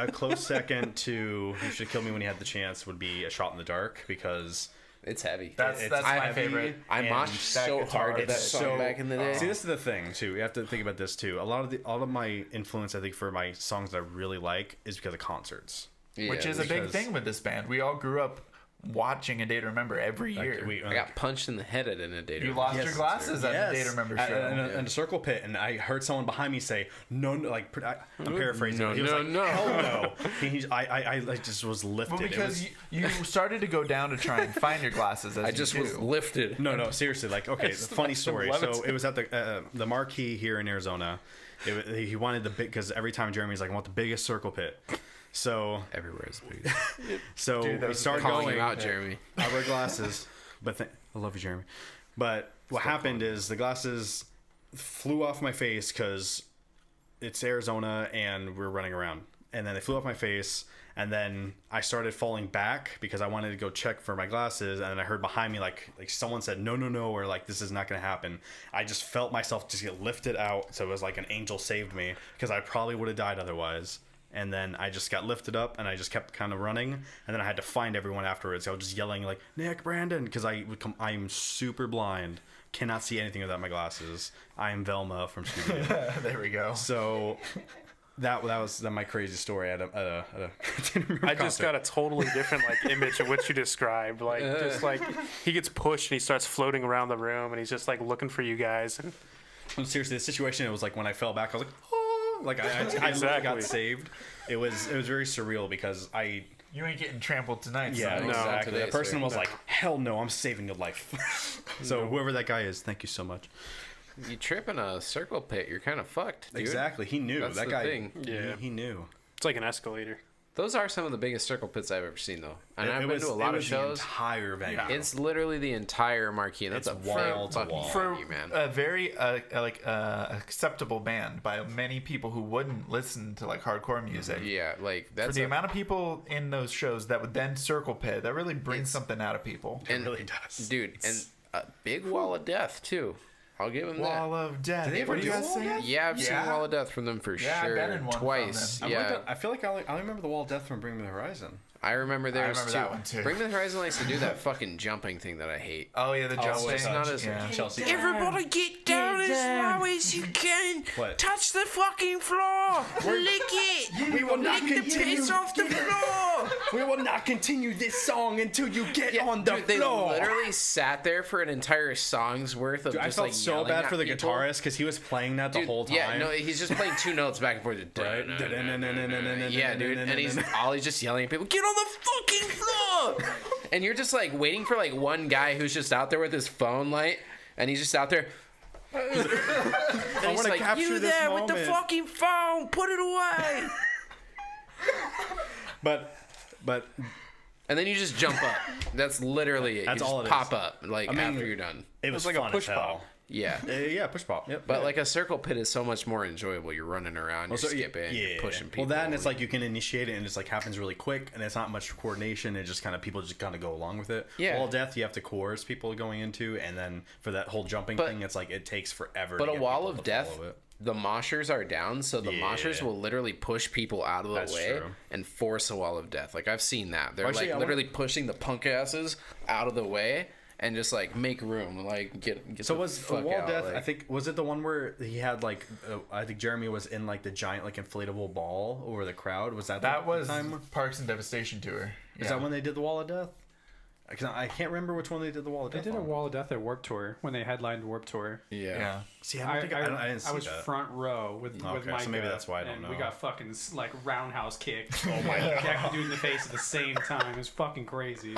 second to "You Should Kill Me When You Had the Chance" would be "A Shot in the Dark" because It's heavy. That's my heavy, favorite. I and moshed that so guitar hard to that is song back in the day. See, this is the thing too. You have to think about this too. All of my influence, I think, for my songs that I really like is because of concerts. Which Yeah, is a big because- thing with this band. We all grew up watching A Day to Remember every year. I got punched in the head at an Adater. You lost your glasses at the Day to Remember show. in a circle pit, and I heard someone behind me say, "No, no," like I'm paraphrasing. No, he was no, like, no. "Hell no!" I like just was lifted. Well, It because was- you started to go down to try and find your glasses. As I just you was do. lifted. No, seriously. Like, okay, it's a funny story. So levitated. it was at the Marquee here in Arizona. He wanted the big because every time Jeremy's like, "I want the biggest circle pit." So Everywhere is big. Dude, that we was started Calling going. you out, Jeremy. I wear glasses, but I love you, Jeremy. But what happened is the glasses flew off my face because it's Arizona and we're running around, and then they flew off my face. And then I started falling back because I wanted to go check for my glasses, and then I heard behind me like someone said no, or like this is not going to happen. I just felt myself just get lifted out, so it was like an angel saved me because I probably would have died otherwise. And then I just got lifted up, and I just kept kind of running, and then I had to find everyone afterwards. I was just yelling like Nick, Brandon, because I'm super blind, cannot see anything without my glasses. I am Velma from Scooby-Doo. There we go. So. That was my crazy story at a I just got a totally different image of what you described. Just he gets pushed and he starts floating around the room and he's just looking for you guys. And seriously, the situation, it was like when I fell back, I was like, oh, like I literally Exactly. got saved. It was very surreal because You ain't getting trampled tonight. yeah, son. exactly. today, The person sir. was like, hell no, I'm saving your life. So whoever that guy is, thank you so much. You trip in a circle pit, you're kind of fucked, dude. Exactly, he knew. That's that the guy. thing. Yeah. He knew. it's like an escalator. Those are some of the biggest circle pits I've ever seen, though. And I've been to a it lot of was shows. The entire venue. It's literally the entire marquee. And that's It's a wall to fucking wall. For venue, man. a very acceptable band by many people who wouldn't listen to hardcore music. Yeah, For that's the amount of people in those shows that would then circle pit, that really brings something out of people. It really does. dude, and a big wall of death too. I'll give them Wall of Death. Did they What ever do you do guys Wall of say? Death? that. Yeah, I've seen Wall of Death from them for Yeah, I've sure. been in one from Twice. them. Yeah, I feel like I only remember the Wall of Death from Bring Me the Horizon. I remember theirs remember too. that one, too. Bring Me the Horizon likes to do that fucking jumping thing that I hate. Oh yeah, the jump it's thing. not as- Yeah. Chelsea. Everybody get down as low as you can. What? Touch the fucking floor. Lick it. We will not Lick the continue. piss off the floor. We will not continue this song until you get on the Dude, they floor. literally sat there for an entire song's worth of Dude, I just felt so yelling bad at for the people. guitarist because he was playing that the Dude, whole time. Yeah, no, he's just playing two notes back and forth. Right? Yeah, dude, and he's just yelling at people, "Get on the fucking floor!" And you're just waiting for one guy who's just out there with his phone light, and he's just out there. And he's wanna like, capture "You this there with the moment." fucking phone? Put it away!" But And then you just jump up. That's literally it. That's you just all it is. pop up mean, after you're done. it was like a fun push as hell. pop. Yeah. Yeah, push pop. Yep. But a circle pit is so much more enjoyable. You're running around, you're So, skipping, you're pushing people. Well, that and it's you can initiate it and it's happens really quick and it's not much coordination. It just people just kind of go along with it. Yeah. Wall of Death, you have to coerce people going into, and then for that whole jumping But- thing, it's it takes forever. But to a get wall people of to death, follow it. the moshers are down, so the Yeah. moshers will literally push people out of the That's way true. and force a wall of death. I've seen that. They're Actually, I literally pushing the punk asses out of the way and just make room, get. So the was fuck Wall of out, Death? I think was it the one where he had I think Jeremy was in the giant inflatable ball over the crowd. Was that That the was time? Parks and Devastation tour. Is that when they did the Wall of Death? Because I can't remember which one they did the Wall of They Death. did a on. Wall of Death at Warped Tour when they headlined Warped Tour. Yeah. Yeah. See, I didn't see I was that. front row with Okay, Micah, so maybe that's why I don't and know. we got fucking roundhouse kicked. Oh my god! Jack dude in the face at the same time. It was fucking crazy.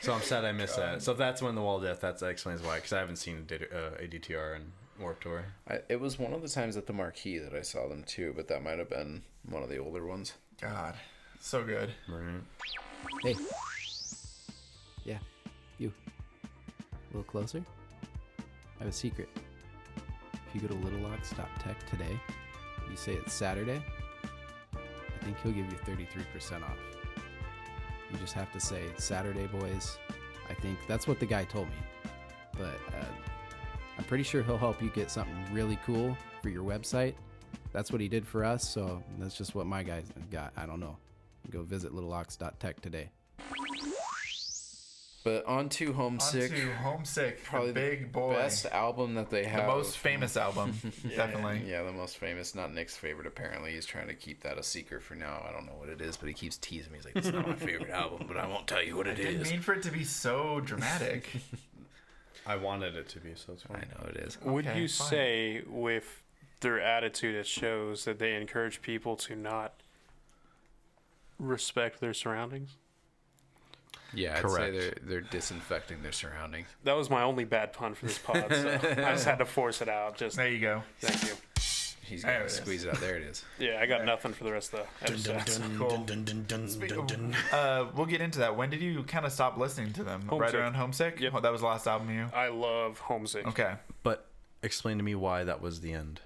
So I'm sad I missed that. So if that's when the Wall of Death, that explains why. Because I haven't seen ADTR and Warped Tour. It was one of the times at the Marquee that I saw them too, but that might have been one of the older ones. God, so good. Right. Hey. Yeah, you. A little closer? I have a secret. If you go to littlelock.tech today, you say it's Saturday, I think he'll give you 33% off. You just have to say, Saturday, boys. I think that's what the guy told me. But I'm pretty sure he'll help you get something really cool for your website. that's what he did for us. So that's just what my guys got. I don't know. Go visit littleox.tech today. But on to Homesick. On to Homesick, Probably the big boy. best album that they have. The most famous album, definitely. Yeah, the most famous. Not Nick's favorite, apparently. He's trying to keep that a secret for now. I don't know what it is, but he keeps teasing me. He's like, it's not my favorite album, but I won't tell you what it Didn't is. mean for it to be so dramatic. I wanted it to be, so it's fine. I know it is. Would Okay, you fine. say with their attitude, it shows that they encourage people to not respect their surroundings? Yeah, I'd Correct. say they're disinfecting their surroundings. That was my only bad pun for this pod, so I just had to force it out. Just There you go. thank you. He's There gonna it is. squeeze it out. There it is. Yeah, I got nothing for the rest of the episode. We'll get into that. When did you kind of stop listening to them? Right Homesick. around Homesick? Yep. Oh, that was the last album you? I love Homesick. Okay. But explain to me why that was the end.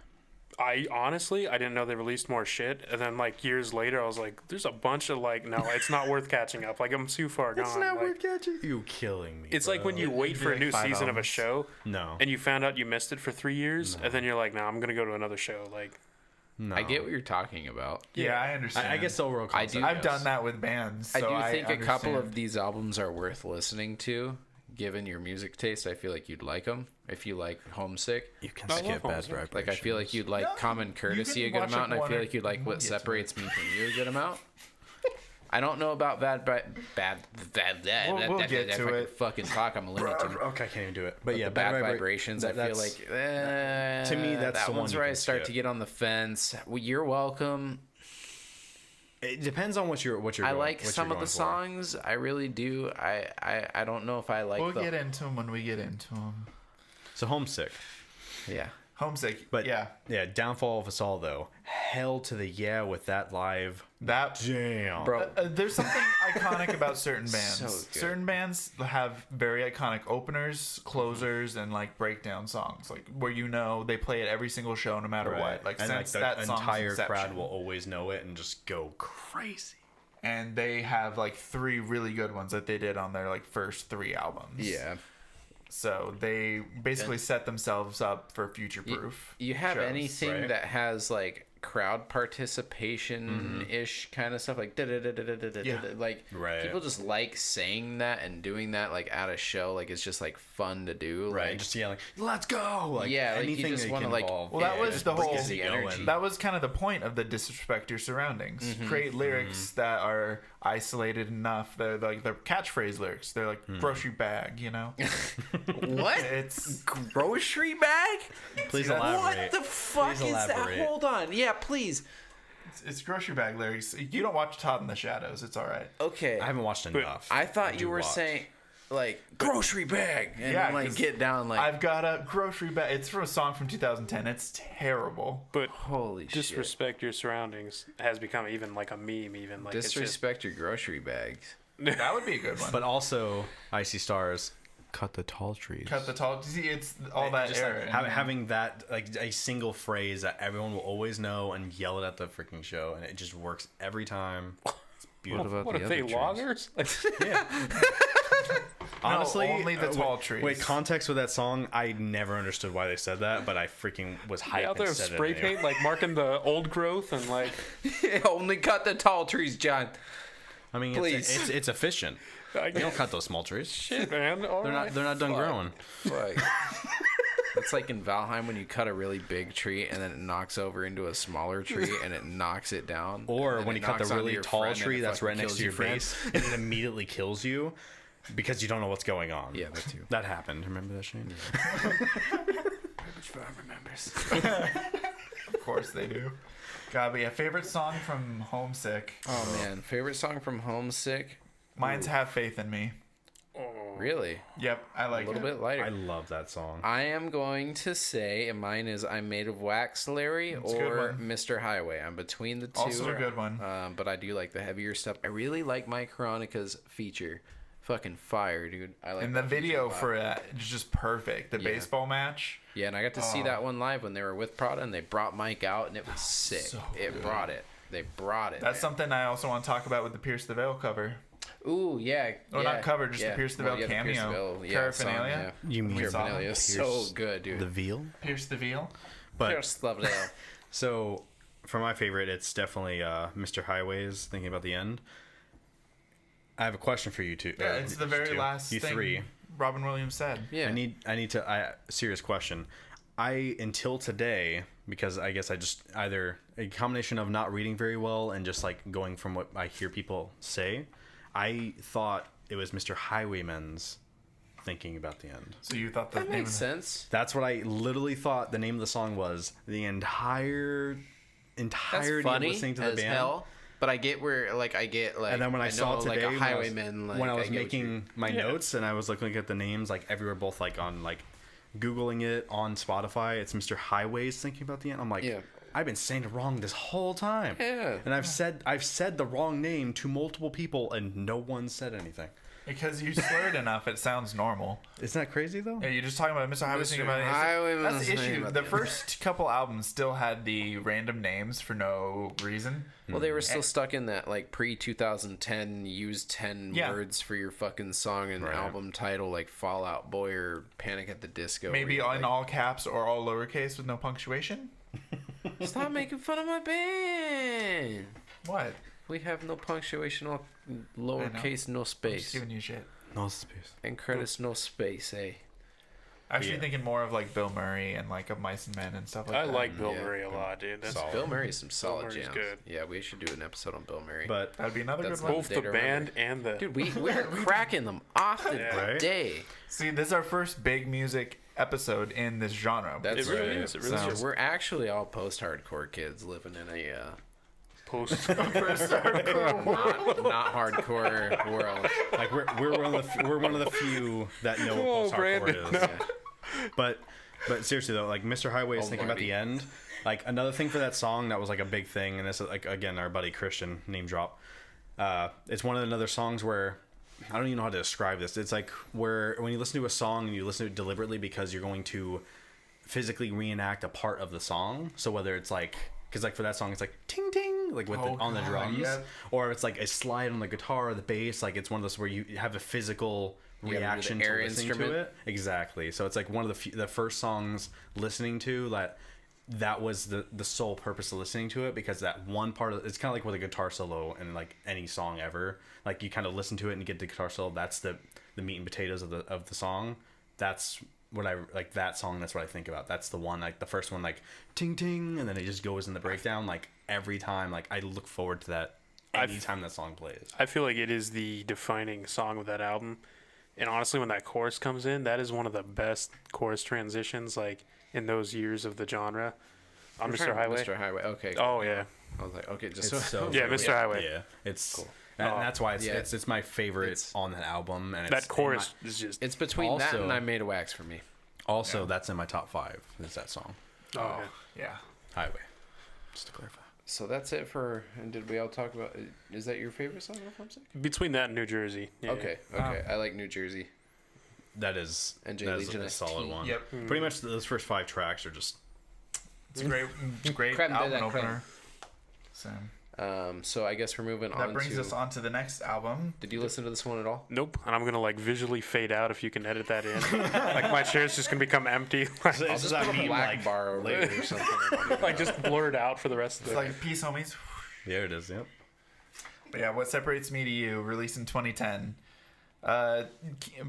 I honestly, I didn't know they released more shit, and then like years later, I was like, "There's a bunch of like, no, it's not worth catching up. Like I'm too far gone." Like, catching. You killing me. it's like when you wait It'd be for a like new 5 season of a albums. show, No. and you found out you missed it for 3 years, and then you're like, "No, I'm gonna go to another show." Like, No. I get what you're talking about. Yeah, I understand. I guess the overall I concept. do- I've yes. done that with bands. I so do think a couple of understand. these albums are worth listening to. Given your music taste, I feel like you'd like them. If you like Homesick, You can I love skip bad Homesick. vibrations. like I feel like you'd like No, Common Courtesy you a can good watch, amount, like, and I one feel or- like you'd like we'll what get to separates me from you a good amount. I don't know about bad. We'll get to it. Fucking talk. I'm a Looney Tune. Okay, I can't even do it. But yeah, The bad vibra- vibrations. I feel that's- like to me, that's that the one one's you where I can start to skip. get on the fence. Well, you're welcome. It depends on what you're. I going- like what some you're of the going for. songs. I really do. I don't know if I like We'll the get into them when we get into them. So Homesick, yeah. Homesick. but yeah. Downfall of Us All though. Hell to the yeah with that live. That Damn, Bro, there's something iconic about certain bands. So good. Certain bands have very iconic openers, closers, and like breakdown songs, like where they play it every single show, no matter what. Like and since the that song's entire inception. crowd will always know it and just go crazy. And they have like 3 really good ones that they did on their like first 3 albums. yeah. So they basically set themselves up for future proof. You have shows, anything right? that has like crowd participation ish kind of stuff, like da-da-da-da-da-da-da-da. Like Right. people just like saying that and doing that like at a show. Like it's just like fun to do. Right, Like, just yelling, "Let's go!" Like Yeah, like, you anything just that wanna, can like- involve- Well, that Yeah, was just the whole brings the energy. That was kind of the point of the disrespect your surroundings. Create lyrics that are isolated enough. They're like they're catchphrase lyrics. They're like grocery bag, what? It's Grocery bag? Please What elaborate. What the fuck Please is that? elaborate. Hold on. Yeah, please. it's grocery bag lyrics. You don't watch Todd in the Shadows. It's all right. Okay. I haven't watched enough. I thought do you were watch. saying like grocery bag and Yeah, then, like 'cause get down like I've got a grocery bag. It's from a song from 2010. It's terrible. But holy shit. disrespect your surroundings has become even like a meme. Even like Disrespect your grocery bags. That would be a good one. But also, Icy Stars, cut the tall trees. Cut the tall. See, it's all that Just era. like, having that like a single phrase that everyone will always know and yell it at the freaking show, and it just works every time. It's beautiful. about What the are they other trees? loggers? Honestly, only the tall wait, trees. Wait, context with that song, I never understood why they said that, but I freaking was hyped. out there and with said spray it anyway. paint, like marking the old growth and like. Only cut the tall trees, John. I mean, Please. it's efficient. I You don't cut those small trees. Shit, man. They're not done growing. Like, it's like in Valheim when you cut a really big tree and then it knocks over into a smaller tree and it knocks it down. Or and then when it you cut the knocks onto really your tall friend and tree it that's fucking right next kills to your friend. face, and it immediately kills you because you don't know what's going on. Yeah, that too. That happened. Remember that, Shane? Which Farm remembers. Of course they do. God, but yeah, favorite song from Homesick. Oh man, favorite song from Homesick? Mine's "Have Faith in Me." Really? Yep, I like A little it. bit lighter. I love that song. I am going to say, and mine is "I'm Made of Wax," Larry, That's a good or one. "Mr. Highway." I'm between the two. Also a good one. But I do like the heavier stuff. I really like Mike Veronica's feature. Fucking fire, dude. I like And the that feature video a lot. for it is just perfect. The Yeah. baseball match. Yeah, and I got to see that one live when they were with Prada, and they brought Mike out, and it was sick. So It brought it. They brought it. That's man. something I also want to talk about with the Pierce the Veil cover. Ooh, yeah. Oh, yeah, not cover, just the yeah. Pierce the Well, Veil yeah, the Pierce cameo. the Veil, yeah, Paraphernalia? song, yeah. You mean Paraphernalia is so good, dude. the veal? Pierce the Veil. But Pierce the Veil. so for my favorite, it's definitely Mr. Highways. Thinking about the end. I have a question for you two. Yeah, it's the very last you thing three. Robin Williams said. Yeah. I need to. Serious question. Until today, because I guess I just either a combination of not reading very well and just like going from what I hear people say, I thought it was Mr. Highwayman's Thinking About the End. So you thought the That name makes of sense. That's what I literally thought the name of the song was. The entirety That's of funny listening to the as band. hell. But I get like And then when I saw know, today, like a highwayman, when I was get what making my notes and I was looking at the names like everywhere, both like on like Googling it on Spotify, it's Mr. Highways Thinking About the End. I'm like, Yeah. I've been saying it wrong this whole time. Yeah. And I've said the wrong name to multiple people and no one said anything. because you slurred enough, it sounds normal. Isn't that crazy though? Yeah, you're just talking about Mr. Highway's Thinking About It. Highwayman's That's the Thinking issue. About The the first couple albums still had the random names for no reason. Well, they were still stuck in that like pre-2010 use 10 Yeah. words for your fucking song and Right. album title like Fall Out Boy or Panic at the Disco. Maybe where in you're all caps or all lowercase with no punctuation. like, stop making fun of my band. What? We have no punctuation or lowercase, no I'm just space. giving you shit. No space. And credits, no space, eh? Actually, Yeah. thinking more of like Bill Murray and like of Mice and Men and stuff like I that. like Bill Yeah. Murray a lot, dude. That's Solid. Bill Murray's some solid Murray's jams. good. Yeah, we should do an episode on Bill Murray. But That'd be another That's good one. both Day the to band remember. and the. Dude, we're cracking them off the Yeah. Right? day. See, this is our first big music episode in this genre. That's It really right. is. It really So- is. We're actually all post-hardcore kids living in a Post. not hardcore world. like we're one of the few that know Oh, what post-hardcore Brandon, is. no. Yeah. But seriously though, like Mr. Highway is Oh, Thinking About Marty. the End. Like another thing for that song that was like a big thing, and this is like again our buddy Christian name drop. It's one of another songs where I don't even know how to describe this. It's like where when you listen to a song and you listen to it deliberately because you're going to physically reenact a part of the song. So whether it's like because like for that song it's like ting ting like with on the God, drums, yeah. or it's like a slide on the guitar or the bass. Like it's one of those where you have a physical You gotta do the reaction to air listening instrument. to it. Exactly. So it's like one of the first songs listening to that was the sole purpose of listening to it, because that one part of it's kind of like with a guitar solo and like any song ever. Like you kind of listen to it and you get the guitar solo. That's the meat and potatoes of the song. That's what I like that song. That's what I think about. That's the one, like the first one, like ting ting, and then it just goes in the breakdown. Like every time, like I look forward to that anytime that song plays. I feel like it is the defining song of that album. And honestly, when that chorus comes in, that is one of the best chorus transitions, like in those years of the genre. On Mr. Highway. Mr. Highway. Okay. Oh yeah, I was like, okay, just It's so Yeah, good. Mr. Highway. Yeah, it's Cool. and Oh. that's why it's, Yeah. it's my favorite It's- on that album. And that it's chorus is just. it's between that Also- and I Made a Wax for me. also that's in my top 5. Is that song Oh, yeah. Yeah. Highway? Just to clarify. So that's it for. And did we all talk about? Is that your favorite song off Homesick? Between that and New Jersey. Yeah. Okay. Okay. I like New Jersey. That is And J that is Legion a solid ST. one. Yep. Pretty much those first 5 tracks are just It's a great Creme de album la creme. opener. So So I guess we're moving on that brings to. us on to the next album. Did you listen to this one at all? Nope. And I'm gonna like visually fade out if you can edit that in. Like my chair's just gonna become empty. I'll just put a black bar over later. it or something. Like just blurred out for the rest of It's the. like Peace Homies. There it is. Yep. But yeah, What Separates Me to You, released in 2010.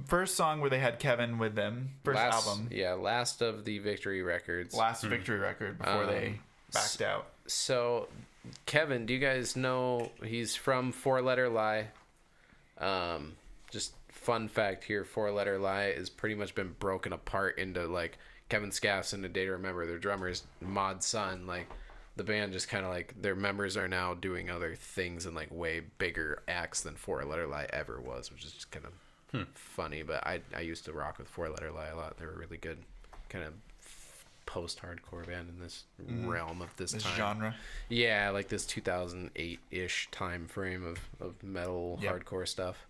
First song where they had Kevin with them. First album. Yeah, last of the Victory Records. Last victory record before they backed out. So, Kevin, do you guys know he's from Four Letter Lie? Just fun fact here: Four Letter Lie has pretty much been broken apart into like Kevin Scaff's and A Day to Remember. Their drummer's Mod's son. Like the band just kind of like their members are now doing other things and like way bigger acts than Four Letter Lie ever was, which is just kind of funny. But I used to rock with Four Letter Lie a lot. They were really good, kind of post-hardcore band in this realm of this This time. genre. Yeah, like this 2008-ish time frame of metal Yep. hardcore stuff.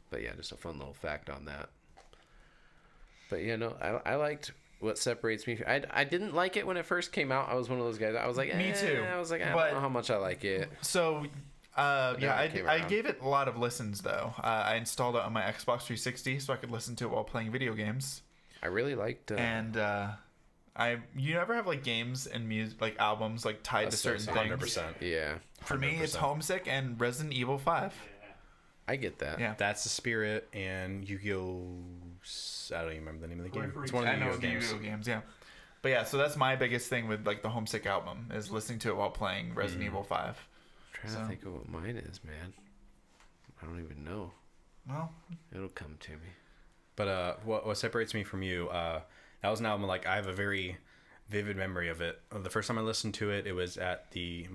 But yeah, just a fun little fact on that. But yeah, no, I liked What Separates Me. I didn't like it when it first came out. I was one of those guys. I was like, Me too. I was like, I But- don't know how much I like it. So, now yeah, it came I around. gave it a lot of listens, though. I installed it on my Xbox 360 so I could listen to it while playing video games. I really liked. And You ever have like games and music, like albums, like tied to certain things? 100%. Yeah, For me, it's 100%. Homesick and Resident Evil 5. I get that. Yeah. That's the Spirit and Yu-Gi-Oh! I don't even remember the name of the game. It's one I of the know Yu-Gi-Oh! the games. Yu-Gi-Oh games, yeah. But yeah, so that's my biggest thing with like the Homesick album is listening to it while playing Resident Evil 5. I'm trying to think of what mine is, man. I don't even know. Well, It'll come to me. But what separates me from you, that was an album, like, I have a very vivid memory of it. The first time I listened to it, it was at the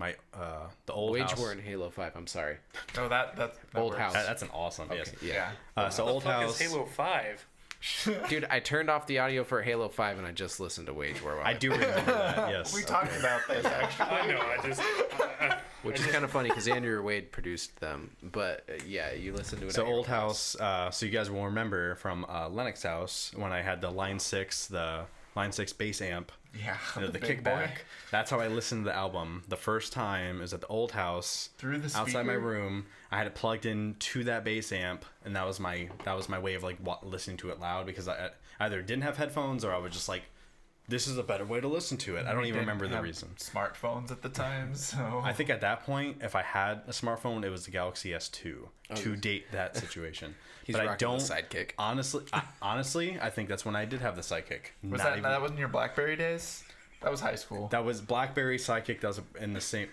old Wage house. War and Halo 5. I'm sorry. no, that Old works. House. That's an awesome, yes. Yeah. So What Old the fuck House. is Halo 5? Dude, I turned off the audio for Halo 5 and I just listened to Wage War. I do remember that, yes. We talked about this actually. I know. I just. Which is kind of funny because Andrew Wade produced them. But yeah, you listen to it. So at your Old House, so you guys will remember from Lennox House when I had the Line 6 bass amp. Yeah, The big kickback. boy. That's how I listened to the album. The first time is at the Old House. Through the outside my speaker? room. I had it plugged in to that bass amp, and that was my way of like listening to it loud because I either didn't have headphones or I was just like, this is a better way to listen to it. I don't We even didn't remember the have reason. Smartphones at the time, so I think at that point, if I had a smartphone, it was the Galaxy S2 to date that situation. He's but I rocking don't the Sidekick. honestly, I think that's when I did have the Sidekick. was Not even- that wasn't your BlackBerry days? That was high school. That was BlackBerry Sidekick. That was in the same.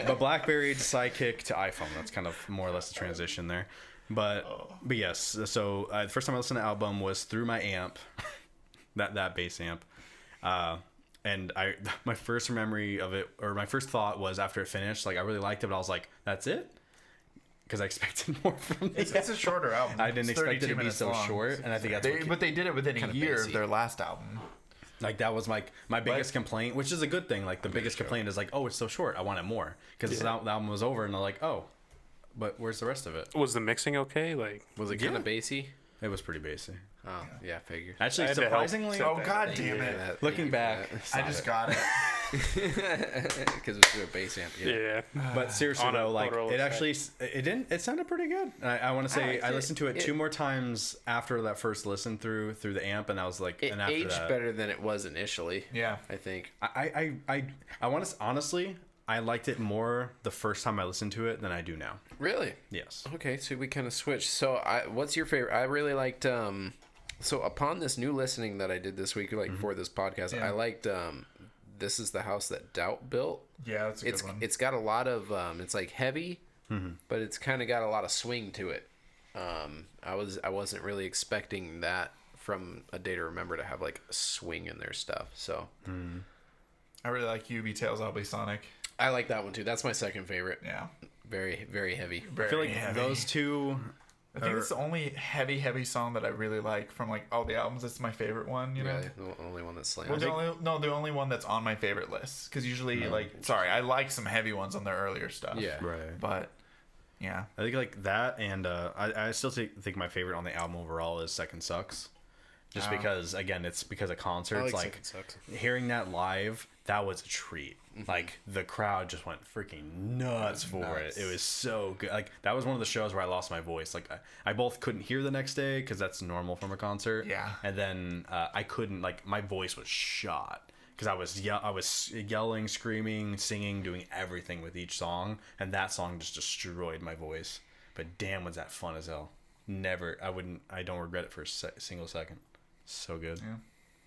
But BlackBerry to Sidekick to iPhone. That's kind of more or less the transition there. But yes. So the first time I listened to the album was through my amp, that bass amp, and my first memory of it, or my first thought was after it finished, like I really liked it, but I was like, that's it. Because I expected more from it. It's a shorter album. I didn't It's expect it 32 to be minutes so long. short, and I think that's what But they did it within a Kinda year basic. of their last album. like that was my biggest complaint, which is a good thing. Like the biggest complaint is like, oh, it's so short. I want it more because the album was over, and they're like, oh, but where's the rest of it? Was the mixing okay? Like, Was it kind of bassy? It was pretty basic. Oh, yeah, figured. Actually, I had to help surprisingly, set Oh that. god damn it! That- looking back, I just got it. Because it's a bass amp. yeah. but seriously On a though, like Motorola it actually, it didn't. It sounded pretty good. I want to say liked I it. listened to it 2 more times after that first listen through the amp, and I was like, It and after aged that, better than it was initially. Yeah. I think. I want to honestly, I liked it more the first time I listened to it than I do now. Really? Yes. Okay, so we kind of switched. So, what's your favorite? I really liked. So upon this new listening that I did this week, like for this podcast, Yeah. I liked. This is the house that Doubt built. Yeah, that's a good one. It's got a lot of. It's like heavy, but it's kind of got a lot of swing to it. I wasn't really expecting that from A Day to Remember to have like a swing in their stuff. So I really like UB Tales, I'll Be Sonic. I like that one too. That's my second favorite. Yeah. Very, very heavy. I feel like heavy. those two. I think it's the only heavy song that I really like from like all the albums. It's my favorite one, you know. Really, the only one that's slammed. Well, the only one that's on my favorite list. Because usually, I like some heavy ones on their earlier stuff. Yeah. Right. But yeah, I think like that, and I still think my favorite on the album overall is Second Sucks, just because again it's because of concerts. Like hearing that live, that was a treat. Like the crowd just went freaking nuts for it. It was so good. Like that was one of the shows where I lost my voice. Like I both couldn't hear the next day because that's normal from a concert. Yeah. And then I couldn't, like my voice was shot because I was yelling, screaming, singing, doing everything with each song, and that song just destroyed my voice. But damn, was that fun as hell. I don't regret it for a single second. So good. yeah.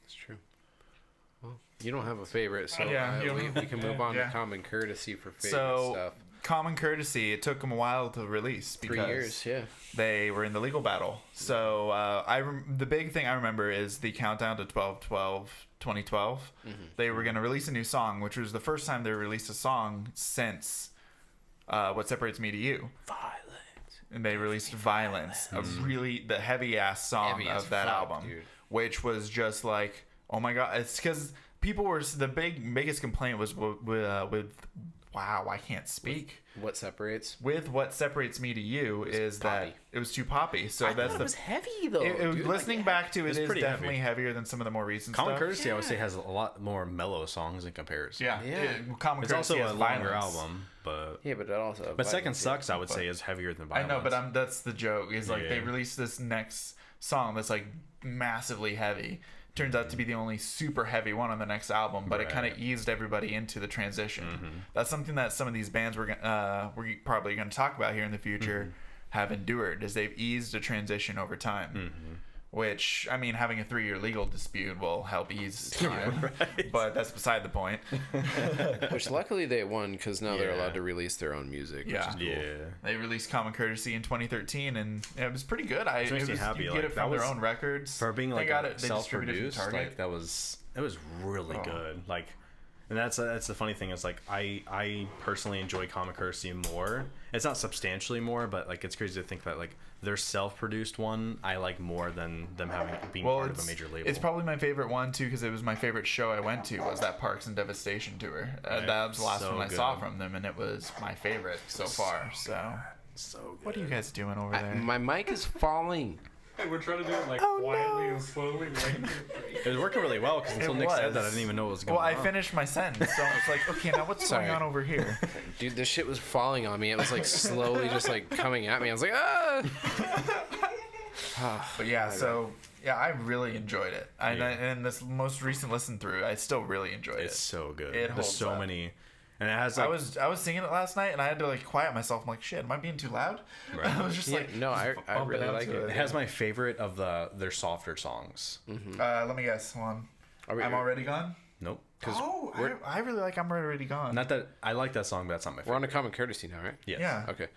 That's true. Well, you don't have a favorite, so Yeah, you don't- we can move on yeah. to common courtesy for favorite So stuff. Common Courtesy, it took them a while to release 3 because years, yeah. they were in the legal battle. So the big thing I remember is the countdown to 12/12/2012. They were going to release a new song, which was the first time they released a song since What Separates Me to You. And they released Violence, the heavy ass song Heavy as of that fuck, album, dude. which was just like, oh my god! It's because people were the biggest complaint was with wow, I can't speak. What separates? With What Separates Me to You is poppy. that it was too poppy. So I that's thought the it was heavy though. dude. listening Like, back to it It's is pretty definitely heavier than some of the more recent Common stuff. Courtesy, I would say, has a lot more mellow songs in comparison. Yeah, Yeah. Common It's Courtesy also a has longer Violence. album, but Yeah, but it also. but Second Violence, Sucks, I would but- say, is heavier than I Violence. know, but that's the joke. Is like they Yeah. released this next song that's like massively heavy. Turns out to be the only super heavy one on the next album, but it kind of eased everybody into the transition. That's something that some of these bands we're probably going to talk about here in the future have endured, is they've eased a transition over time. Which, I mean, having a 3-year legal dispute will help ease time, but that's beside the point. Which luckily they won, because now they're allowed to release their own music. Yeah, which is cool. They released Common Courtesy in 2013, and it was pretty good. It makes me happy. You like, get it from their own records. For being like they self-produced, like it was really good. Like, and that's the funny thing is like I personally enjoy Common Courtesy more. It's not substantially more, but like it's crazy to think that like their self-produced one I like more than them being part of a major label. It's probably my favorite one too, because it was my favorite show I went to, was that Parks and Devastation tour. That was the last one I saw from them, and it was my favorite so far. So good. What are you guys doing over there? My mic is falling. And we're trying to do it like quietly and slowly. It was working really well because until Nick said that I didn't even know what was going on. Well, I finished my sentence, so it's like, okay, now what's going on over here? Dude, this shit was falling on me. It was like slowly just like coming at me. I was like, ah! But yeah, I really enjoyed it. And this most recent listen through, I still really enjoyed it. It's so good. It There's holds so up. many. And it has like, I was singing it last night, and I had to like quiet myself. I'm like, shit, am I being too loud? Right. I was just like, no, I really like it. it has my favorite of their softer songs. let me guess. Hold on. I'm Already Gone? Nope. Oh, I really like I'm Already Gone. Not that I like that song, but that's not my favorite. We're on a Common Courtesy now, right? Yes. Yeah. Okay.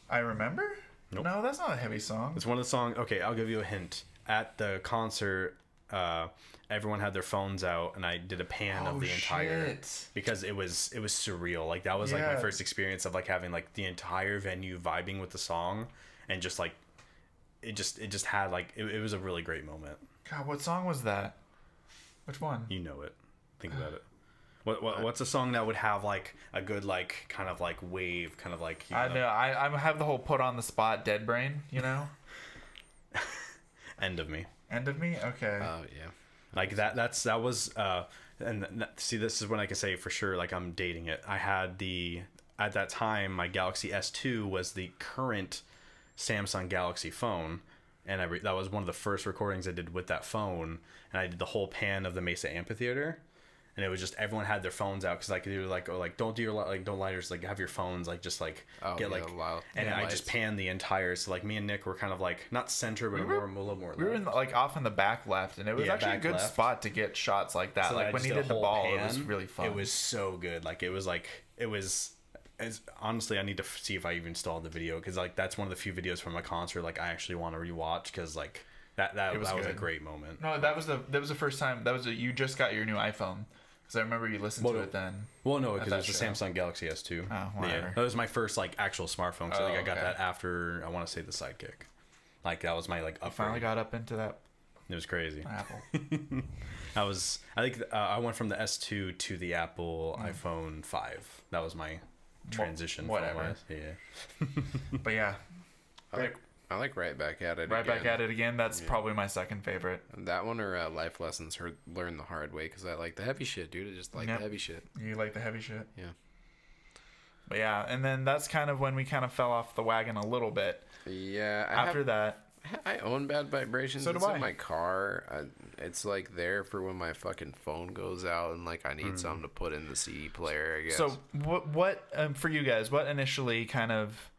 I Remember? Nope. No, that's not a heavy song. It's one of the songs. Okay, I'll give you a hint. At the concert, everyone had their phones out, and I did a pan of the entire shit. because it was surreal. Like that was like my first experience of like having like the entire venue vibing with the song, and just like it just had like it was a really great moment. God, what song was that? Which one? You know it. Think about it. What's a song that would have like a good like kind of like wave, kind of like I know. I have the whole put on the spot dead brain, you know? End of Me. End of Me? Okay. Oh yeah. Like that was see, this is when I can say for sure like I'm dating it. I had at that time my Galaxy S2 was the current Samsung Galaxy phone, and that was one of the first recordings I did with that phone, and I did the whole pan of the Mesa Amphitheater. And it was just everyone had their phones out because like they were like, oh, like don't do your like don't lighters, like have your phones like just like get like loud. and I lights. just panned the entire, so like me and Nick were kind of like not center but a little more we were in left. like off in the back left, and it was actually a back good left. spot to get shots like that. So like I when just he did a did the whole ball, it pan. was really fun. It was so good. Like it was honestly I need to see if I even installed the video because like that's one of the few videos from a concert like I actually want to rewatch because like that was a great moment. No, that was the first time. You just got your new iPhone. Because I remember you listened to it then. Well, no, because it was the show. Samsung Galaxy S2. Oh, whatever. Yeah, that was my first like actual smartphone. So like I got okay. that after I want to say the Sidekick. Like that was my like upgrade. Finally got up into that It was crazy. Apple. I think I went from the S2 to the Apple iPhone 5. That was my transition. Whatever. Yeah. But yeah, I like Right Back at It. Right Back at It again. That's probably my second favorite. That one or Life Lessons Learn the Hard Way, because I like the heavy shit, dude. I just like the heavy shit. You like the heavy shit? Yeah. But yeah, and then that's kind of when we kind of fell off the wagon a little bit. Yeah. After that. I own Bad Vibrations. So do it's I. in my car. It's like there for when my fucking phone goes out and like I need something to put in the CD player, I guess. So what for you guys, what initially kind of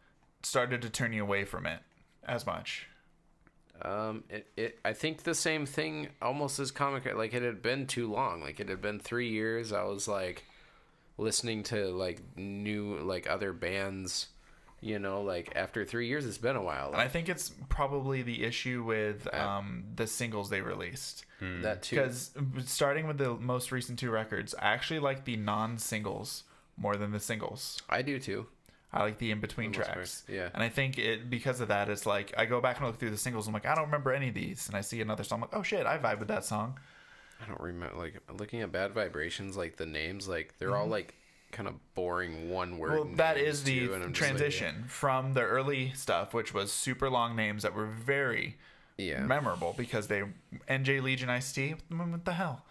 started to turn you away from it as much? I think the same thing almost as comic. Like it had been too long. Like it had been 3 years. I was like listening to like new like other bands. You know, like after 3 years, it's been a while. And I think it's probably the issue with the singles they released. That too. Because starting with the most recent 2 records, I actually like the non-singles more than the singles. I do too. I like the in-between tracks. Yeah. And I think because of that, it's like I go back and look through the singles. I'm like, I don't remember any of these. And I see another song. I'm like, oh shit, I vibe with that song. I don't remember. Like looking at Bad Vibrations, like the names, like they're all like kind of boring one word. Well, that names is the too, and I'm just transition from the early stuff, which was super long names that were very like, yeah. memorable because they NJ Legion Ice-T. What the hell?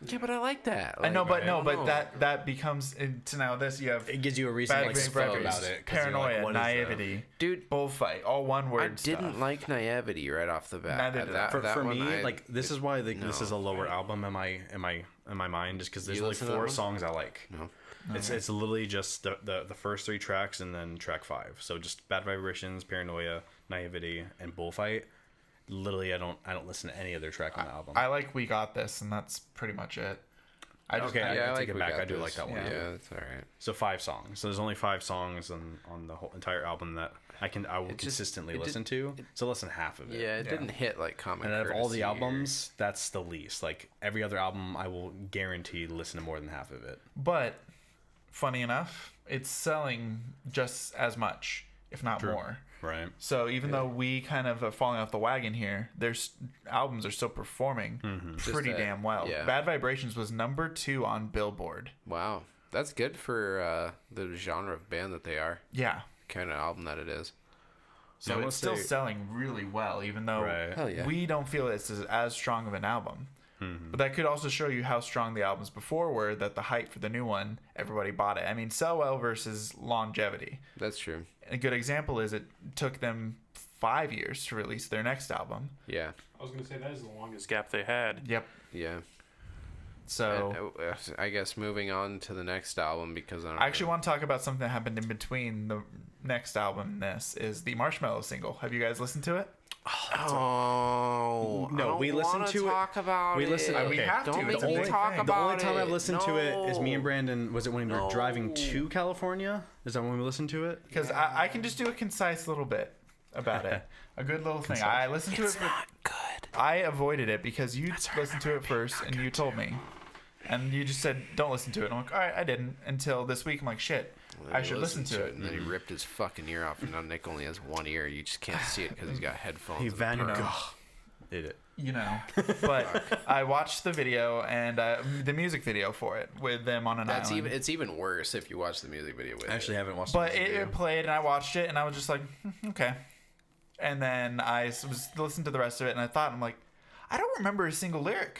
Yeah, but I like that. I know, Like, but no, don't but know. that becomes into now this you have It gives you a reason to bad like vibrations, spoke about it. 'Cause you're like, paranoia, what is that? naivety, Dude, bullfight, all one word I didn't stuff. like Naivety right off the bat. Neither did I. For one, me, I- like this is why this is a No. lower album in my mind, just because there's You only listen to that 4 one? songs I like. No. It's literally just the first 3 tracks and then track 5. So just Bad Vibrations, Paranoia, Naivety, and Bullfight. Literally, I don't listen to any other track on the album. I like We Got This, and that's pretty much it. I just, Okay, I Yeah, I take like it We back. Got I do This. like that one. Yeah, that's all right. So 5 songs. So there's only 5 songs on the whole entire album that I will just- consistently it did- listen to. So less than half of it. Yeah, it didn't hit like Common And out of all Courtesy the or- albums, that's the least. Like every other album, I will guarantee listen to more than half of it. but funny enough, it's selling just as much, if not more. Right. So even though we kind of are falling off the wagon here, their albums are still performing pretty Just, damn well. yeah. Bad Vibrations was number 2 on Billboard. Wow, that's good for the genre of band that they are. Yeah. Kind of album that it is. So Yeah, I it's must still say- selling really well, even though Right. Hell yeah. we don't feel it's as strong of an album. But that could also show you how strong the albums before were, that the hype for the new one, everybody bought it. I mean, sell well versus longevity. That's true. A good example is it took them 5 years to release their next album. Yeah. I was gonna say that is the longest gap they had. Yep. Yeah. So I guess moving on to the next album because I don't I actually want to talk about something that happened in between the next album and this is the Marshmallow single. Have you guys listened to it? Oh No, I don't we listened wanna to it- talk about we it. listened- We have to. Don't It's make a me big talk thing. about The only time it. I've listened to it is me and No. Brandon. Was it when we were driving to California? Is that when we listened to it? Because I can just do a concise little bit about it. A good little thing. I listened to it. It's not good. I avoided it because you listened to it first and you told me. And you just said, don't listen to it. And I'm like, all right, I didn't. Until this week, I'm like, shit, I should listen to it. And then he ripped his fucking ear off, and now Nick only has one ear. You just can't see it because he's got headphones. He and a Van perk. Gogh did it. You know. But I watched the video and the music video for it with them on an That's island. it's even worse if you watch the music video with I actually haven't watched But the it, video. it played and I watched it and I was just like, okay. And then I was listened to the rest of it and I thought, I'm like, I don't remember a single lyric.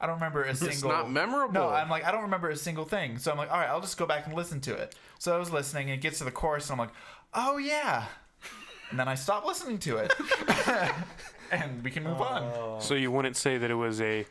I don't remember a single. not memorable. No, I'm like, I don't remember a single thing. So I'm like, all right, I'll just go back and listen to it. So I was listening and it gets to the chorus and I'm like, oh yeah. And then I stopped listening to it. And we can move on. So you wouldn't say that it was a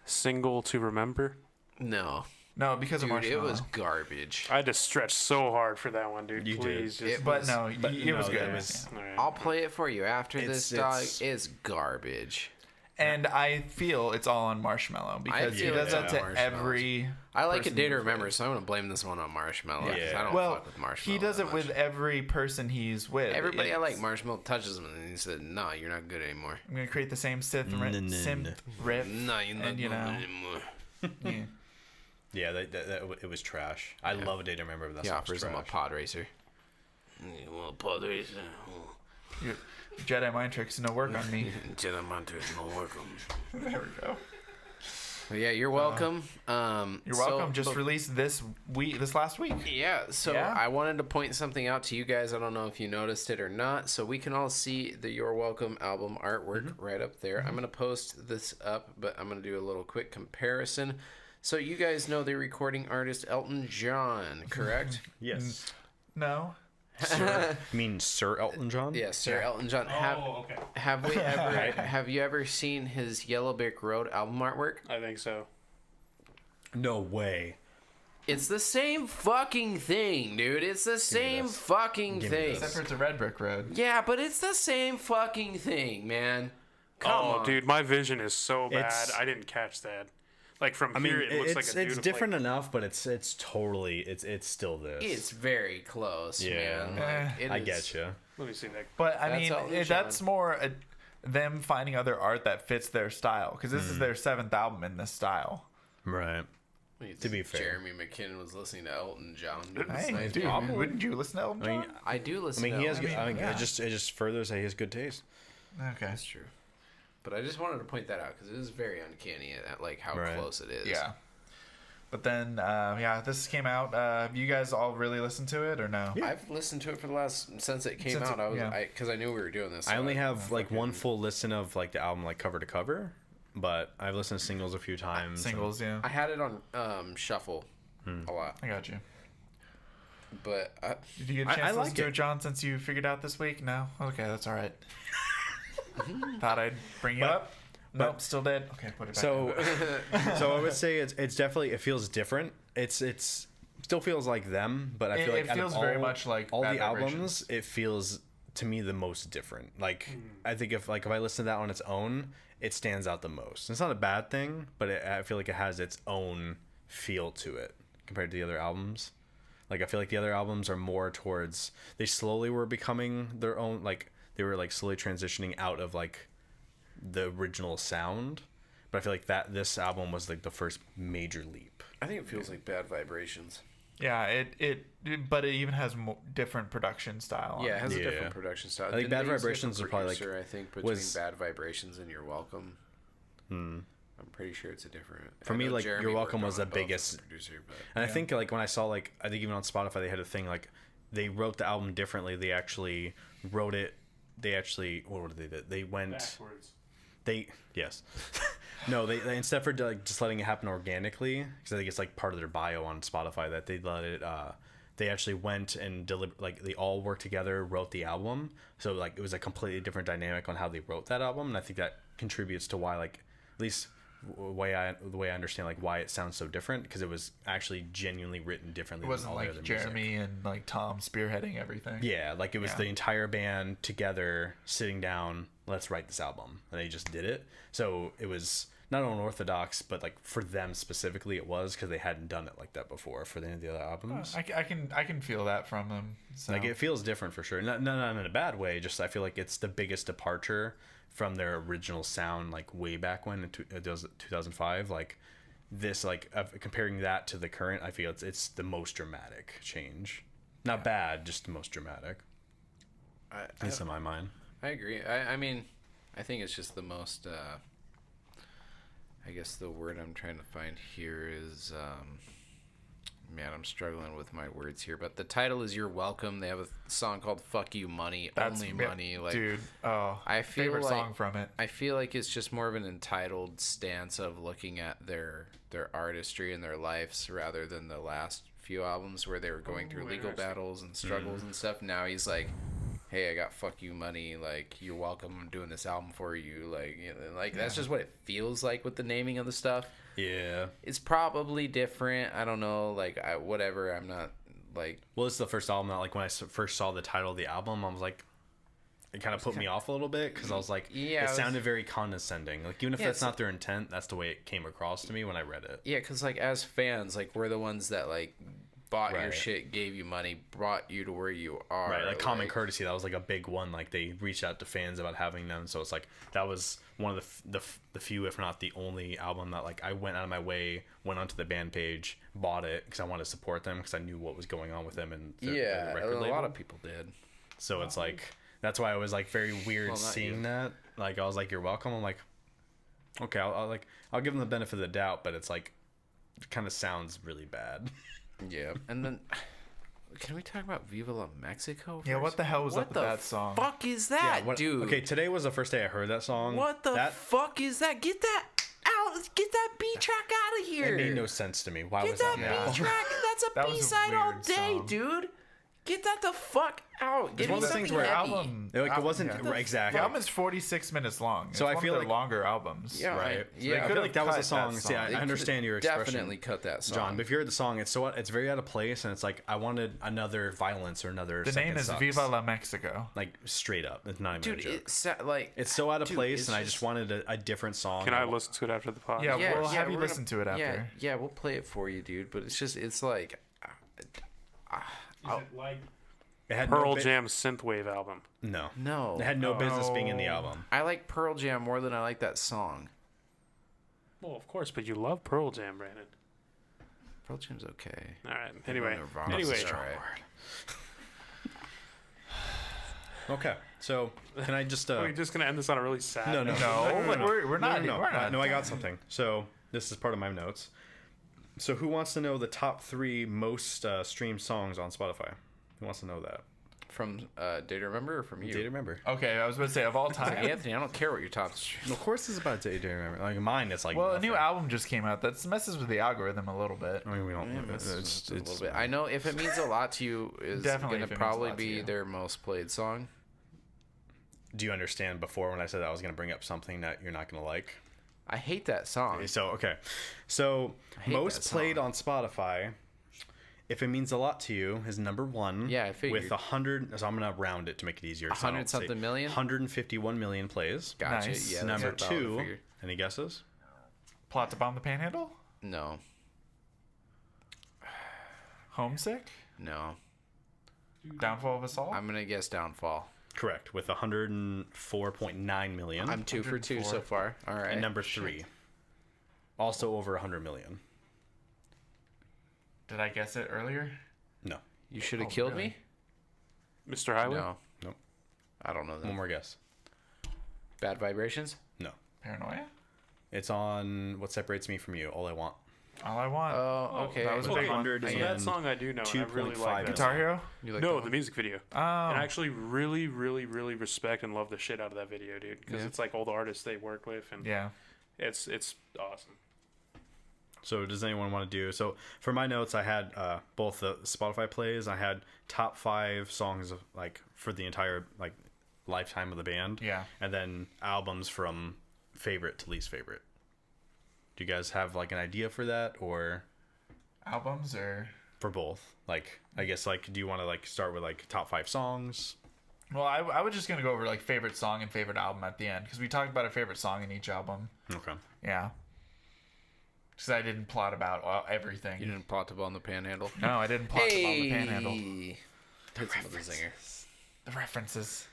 single to remember? No, No, because of dude, it Marshmallow. was garbage. I had to stretch so hard for that one, dude. You did. Please, just But no, it was no, good. it was- All right. I'll play it for you after this, dog. it's- It's garbage. And I feel it's all on Marshmallow because he feel does it's that on to Marshmallow. every. I like a person day he to plays. remember, so I'm gonna blame this one on Marshmallow. 'cause Yeah. I don't Well, fuck with Marshmallow. he does that it with much. every person he's with. Everybody I like. It's- Marshmallow touches him, and he said, "No, you're not good anymore." I'm gonna create the same synth riff. No, you're not And, you good know. anymore. Yeah. Yeah, it was trash. I love a day to remember, but that's He not offers him a trash. pod racer. You want a pod racer? Your Jedi mind tricks no work on me. Jedi Monster is no welcome. There we go. Well, yeah, you're welcome. You're welcome. Just released this last week. Yeah, so Yeah? I wanted to point something out to you guys. I don't know if you noticed it or not. So we can all see the You're Welcome album artwork right up there. I'm going to post this up, but I'm going to do a little quick comparison. So you guys know the recording artist Elton John, correct? Yes. No. You mean Sir Elton John? Yes, Sir Elton John. Oh, okay. Have you ever seen his Yellow Brick Road album artwork? I think so. No way. It's the same fucking thing, dude. It's the same this. fucking Give me thing. this. Except for it's a red brick road. Yeah, but it's the same fucking thing, man. Come on. Dude, my vision is so bad. It's- I didn't catch that. Like from I mean, here, it looks like a dude it's with, different like, enough, but it's totally it's still this. It's very close, Yeah. man. Like, it I is- get you. Let me see that. But I That's mean, Elton that's John. more them finding other art that fits their style because this is their 7th album in this style. Right. To be fair. Jeremy McKinnon was listening to Elton John. Hey, dude, wouldn't you listen to Elton I mean, John? I do I listen mean, to he has. Elton Good, John. I mean, yeah. it just furthers that he has good taste. Okay, That's true. But I just wanted to point that out because it is very uncanny at like how Right. close it is. yeah. But then, this came out. Have you guys all really listened to it or no? I've listened to it for the last since it came Since out. it- yeah. Because I knew we were doing this. I so only have like one full listen of like the album like cover to cover. but I've listened to singles a few times. Singles, yeah. I had it on shuffle a lot, I got you. but Did you get a I chance to like listen to it. it, John, since you figured out this week? No? Okay, that's all right. Thought I'd bring you up. Nope, still dead. Okay, put it back. So, so I would say it's definitely, it feels different. It's still feels like them, but I feel like it out of feels very much like all Bad the albums, Vibrations. it feels to me the most different. Like I think if I listen to that on its own, it stands out the most. It's not a bad thing, but I feel like it has its own feel to it compared to the other albums. Like I feel like the other albums are more towards, they slowly were becoming their own, like they were like slowly transitioning out of like the original sound. But I feel like that this album was like the first major leap. I think it feels like Bad Vibrations. Yeah, but it even has different production style. Yeah, it has a Yeah. different production style. I think Didn't Bad they use a Vibrations different is probably, like, producer, I think between was- Bad Vibrations and You're Welcome. I'm pretty sure it's a different. For I me, know like, Jeremy You're Welcome worked was on the both as biggest- a producer, but And I think like when I saw like, I think even on Spotify they had a thing like they wrote the album differently. They actually wrote it. They actually what did they do? They went. Backwards. They yes. No, they instead for like just letting it happen organically, because I think it's like part of their bio on Spotify that they let it. They actually went and like they all worked together, wrote the album. So like it was a completely different dynamic on how they wrote that album, and I think that contributes to why like at least the way I understand like why it sounds so different, because it was actually genuinely written differently. It wasn't than all the like other music. Jeremy and like Tom spearheading everything. Yeah, like it was Yeah. the entire band together sitting down, let's write this album, and they just did it. So it was not unorthodox, but like for them specifically it was, because they hadn't done it like that before for any of the other albums. I can feel that from them. So. Like it feels different for sure, not in a bad way, just I feel like it's the biggest departure from their original sound, like way back when in 2005. Like this, like comparing that to the current, I feel it's the most dramatic change. Not bad, just the most dramatic, at least in my mind. I agree. I mean, I think it's just the most. I guess the word I'm trying to find here is. Man, I'm struggling with my words here, but the title is "You're Welcome." They have a song called "Fuck You Money," only money. Like, dude, oh, I feel favorite like, song from it. I feel like it's just more of an entitled stance of looking at their artistry and their lives rather than the last few albums where they were going through legal battles and struggles and stuff. Now he's like, hey, I got "fuck you money," like, you're welcome, I'm doing this album for you, like, you know, like that's just what it feels like with the naming of the stuff. Yeah. It's probably different, I don't know, like, whatever, I'm not like, Well, it's the first album that, like, when I first saw the title of the album, I was like, it kind of put me off a little bit, because I was like, Yeah, it sounded very condescending. Like, even if Yeah, that's it's- not their intent, that's the way it came across to me when I read it. yeah, because like as fans, like, we're the ones that like bought your Right. shit, gave you money, brought you to where you are, Right, like common courtesy, that was like a big one. Like they reached out to fans about having them, so it's like that was one of the few, if not the only album that like I went out of my way, went onto the band page, bought it because I wanted to support them because I knew what was going on with them and Yeah, record a label. lot of people did. So it's like that's why it was like very weird Well, not seeing you. that. Like I was like, "You're welcome." I'm like, okay, I'll give them the benefit of the doubt, but it's like it kind of sounds really bad. Yeah, and then can we talk about "Viva La Mexico"? Yeah, what the hell was up with that song? Fuck is that, dude? Okay, today was the first day I heard that song. What the that, fuck is that? Get that out! Get that B track out of here! It made no sense to me. Why Get was that that? B track. That's a That was a B side all weird day, song. dude. Get that the fuck out. Give one me of those things something where heavy. album, Like, it wasn't yeah. exactly. The album is 46 minutes long. So It's I one feel of their like- longer albums. Yeah, Right. yeah. I feel like that was a song. See, They I understand your expression, Definitely cut that song, John. But if you heard the song, it's very out of place, and it's like I wanted another violence or another. The Second name is Sucks. Viva La Mexico. Like straight up, it's not even dude. a joke. It's so out of dude, place, it's and I just wanted a different song. Can I listen to it after the pod? Yeah, we'll have you we're listen to it after. Yeah, we'll play it for you, dude. But it's like, Is it like It had Pearl no bi- Jam synthwave album. No, no. it had no business being in the album. I like Pearl Jam more than I like that song. Well, of course, but you love Pearl Jam, Brandon. Pearl Jam's okay. All right. Anyway, Nirvana's anyway, alright. Okay, so can I just? are we just gonna end this on a really sad? No, no, note? No, we're not. No, We're not. no, I got something. So this is part of my notes. So who wants to know the top 3 most streamed songs on Spotify? Who wants to know that? From Day to Remember or from you? Day to Remember. Okay, I was about to say of all It's like, time. Anthony, I don't care what your top. Of course, it's about Day to Remember. Like mine, it's like. Well, a nothing. new album just came out that messes with the algorithm a little bit. I mean, we don't. It's a little bit. I know if it means a lot to you, is Definitely going if to it means a probably lot to be you. their most played song. Do you understand? Before when I said I was going to bring up something that you're not going to like. I hate that song. So okay, so hate most that played song. on Spotify. If it means a lot to you, is number one. Yeah, I figured. With 100, so I'm gonna round it to make it easier. 100 something million? 151 million plays. Gotcha. Nice. Yeah, that's Number about what I two. figured. Any guesses? Plot to Bomb the Panhandle? No. Homesick? No. Downfall of Us All? I'm going to guess Downfall. Correct. With 104.9 million. I'm 2 for 2 so far. All right. And number three. Also over 100 million. Did I guess it earlier? No. You should have Oh, killed really? me? Mr. Highway. No. Nope. I don't know that. One more guess. Bad Vibrations? No. Paranoia? It's on What Separates Me From You. All I Want. All I Want. Oh, okay. that was a big one. 100 So and that song I do know, and I really 2.5 like that. Guitar song. Hero? You like No, that the one? music video. Oh. And I actually really, really, really respect and love the shit out of that video, dude. Because Yeah. it's like old artists they work with, and Yeah. it's awesome. So does anyone want to do? So for my notes, I had both the Spotify plays. I had top 5 songs of, like for the entire like lifetime of the band. Yeah. And then albums from favorite to least favorite. Do you guys have like an idea for that, or Albums or... for both? Like I guess like do you want to like start with like top 5 songs? Well, I was just going to go over like favorite song and favorite album at the end. Because we talked about a favorite song in each album. Okay. Yeah. Because I didn't plot about everything. You didn't plot to on the Panhandle? No, I didn't plot about the Panhandle. Hit some of the zinger. The references.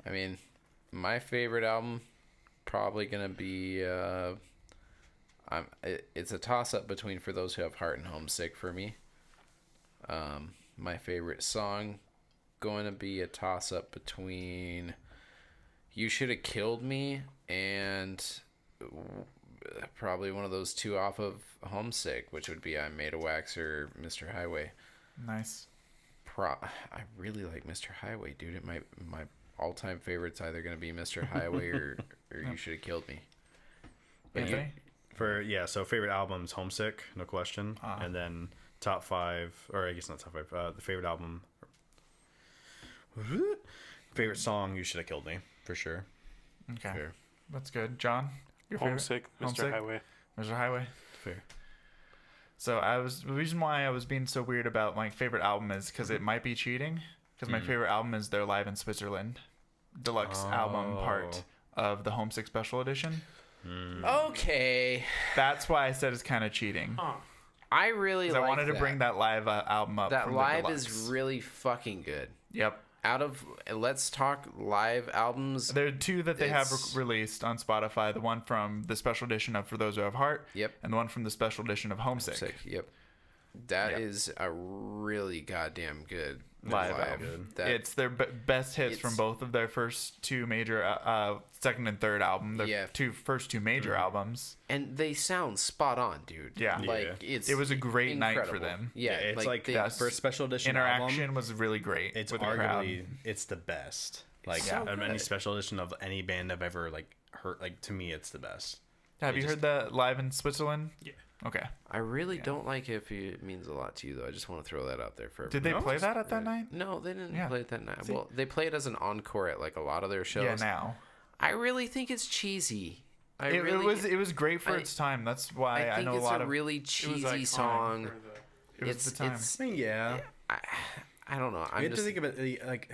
I mean, my favorite album probably gonna be it's a toss up between For Those Who Have Heart and Homesick for me. My favorite song going to be a toss up between You Should Have Killed Me and probably one of those two off of Homesick, which would be I Made a Wax or Mr. Highway. Nice. I really like Mr. Highway, dude. It my all-time favorite's either gonna be Mr. Highway or You Should Have Killed Me. But you, Anthony? So favorite albums, Homesick, no question. Ah. And then top 5, or I guess not top 5, the favorite album. Favorite song, You Should Have Killed Me, for sure. Okay. Fair. That's good. John? Your favorite? Homesick, Mr. Homesick? Highway. Mr. Highway? Fair. So the reason why I was being so weird about my favorite album is because it might be cheating. Because my favorite album is their Live in Switzerland deluxe album part of the Homesick Special Edition. Okay. That's why I said it's kind of cheating. Huh. I really 'Cause like I wanted to that. bring that live album up. That from the live deluxe. is really fucking good. Yep. Let's talk live albums. There are 2 that they have It's- released on Spotify. The one from the special edition of For Those Who Have Heart. Yep. And the one from the special edition of Homesick. Sick. Yep. That Yep. is a really goddamn good Live album. That, It's their best hits from both of their first 2 major, second and third album. Their first two major albums. and they sound spot on, dude. Yeah. Like It was a great night for incredible. them. Yeah, it's like they, Yes. for a special edition Interaction album, was really great. it's with the crowd. arguably it's the best. Like so of any good. special edition of any band I've ever like heard. Like to me, it's the best. Have you heard that Live in Switzerland? Yeah. Okay. I really don't like it if it means a lot to you, though. I just want to throw that out there for Did they everyone. play that at that night? No, they didn't Yeah. play it that night. See? Well, they play it as an encore at like a lot of their shows. Yeah, now. I really think it's cheesy. It was great for I- its time. That's why I think know a it's lot a of really It was cheesy iconic song. for the- it was the time. It's I mean, yeah. I don't know. You I'm have to just think of it like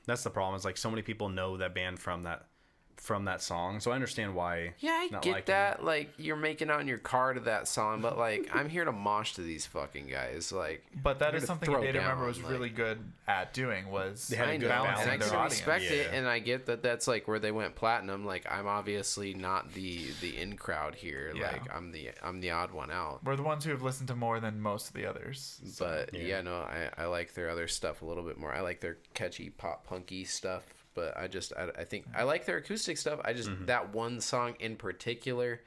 that's the problem. Is like so many people know that band from that song, so I understand why. yeah, I not get liking that. Like you're making out in your car to that song, but like I'm here to mosh to these fucking guys. Like, But that I'm is gonna something throw Data Remember down, was like- really good at doing was They had a I good know, balance and I in can their audience. respect it, Yeah. and I get that that's like where they went platinum. Like I'm obviously not the in crowd here. Yeah. Like I'm the odd one out. we're the ones who have listened to more than most of the others. But yeah. no, I like their other stuff a little bit more. I like their catchy pop punky stuff, but I think I like their acoustic stuff. I just that one song in particular,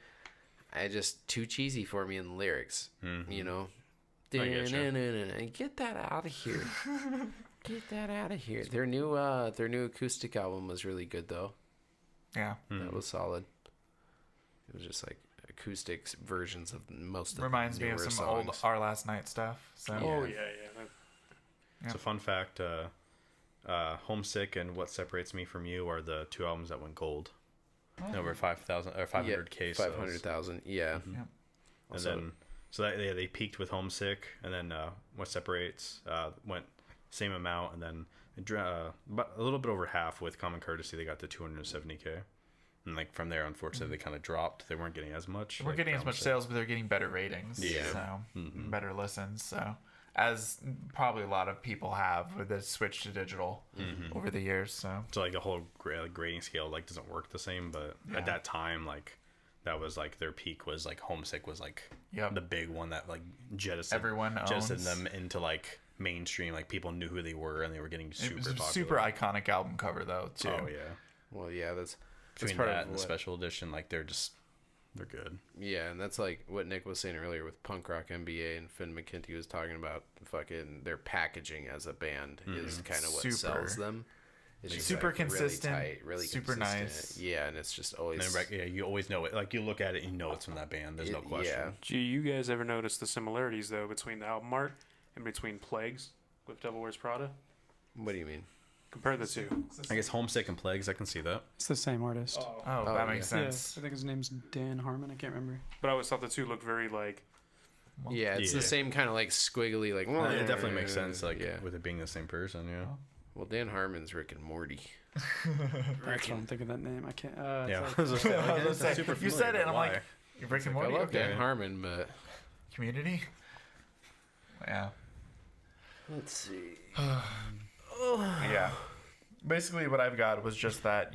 I just too cheesy for me in the lyrics. You know, get you. Get that out of here. Get that out of here. Their new acoustic album was really good though. Yeah. That was solid. It was just like acoustics versions of most of the Reminds me of newer some old songs. Our Last Night stuff. So Oh yeah. It's a fun fact. Homesick and What Separates Me from You are the two albums that went gold. Over 5,000 or 500K. 500,000. Yeah. Yeah. And Also- then, so that they peaked with Homesick, and then What Separates went same amount, and then about a little bit over half with Common Courtesy. They got to 270K, and like from there, unfortunately, they kind of dropped. They weren't getting as much. They weren't getting as much sales, but they're getting better ratings. Yeah. So better listens. So as probably a lot of people have with the switch to digital over the years. So like the whole grading scale like doesn't work the same, but at that time, like that was like their peak was like Homesick was like the big one that like jettisoned owns. them into like mainstream. Like people knew who they were, and they were getting it super was a popular. super iconic album cover though too. Oh yeah. Well, yeah, that's Between part that of and the special edition, like they're good. Yeah, and that's like what Nick was saying earlier with Punk Rock MBA, and Finn McKenty was talking about fucking their packaging as a band is kind of what Super. sells them. It's just, Super like, consistent, really tight, really super consistent. nice. Yeah, and it's just always And then, you always know it. Like you look at it, you know it's from that band. There's no question. Yeah, Do you guys ever notice the similarities though between the album art and between Plagues with Devil Wears Prada? what do you mean? Compare the two. I guess Homesick and Plagues, I can see that. It's the same artist. Oh, that makes Yeah, sense. I think his name's Dan Harmon. I can't remember. But I always thought the two looked very like. Yeah, it's the Yeah. same kind of like squiggly, like. It definitely makes sense. Like yeah. with it being the same person. Yeah. Well, Dan Harmon's Rick and Morty. That's why I'm thinking that name. I can't. Yeah. It's I was gonna say, like, I was it's gonna say, super you said familiar, it, and I'm but like, why? you're Rick and I Morty. love Okay. Dan Harmon, but Community. Yeah. let's see. Yeah. Basically, what I've got was just that,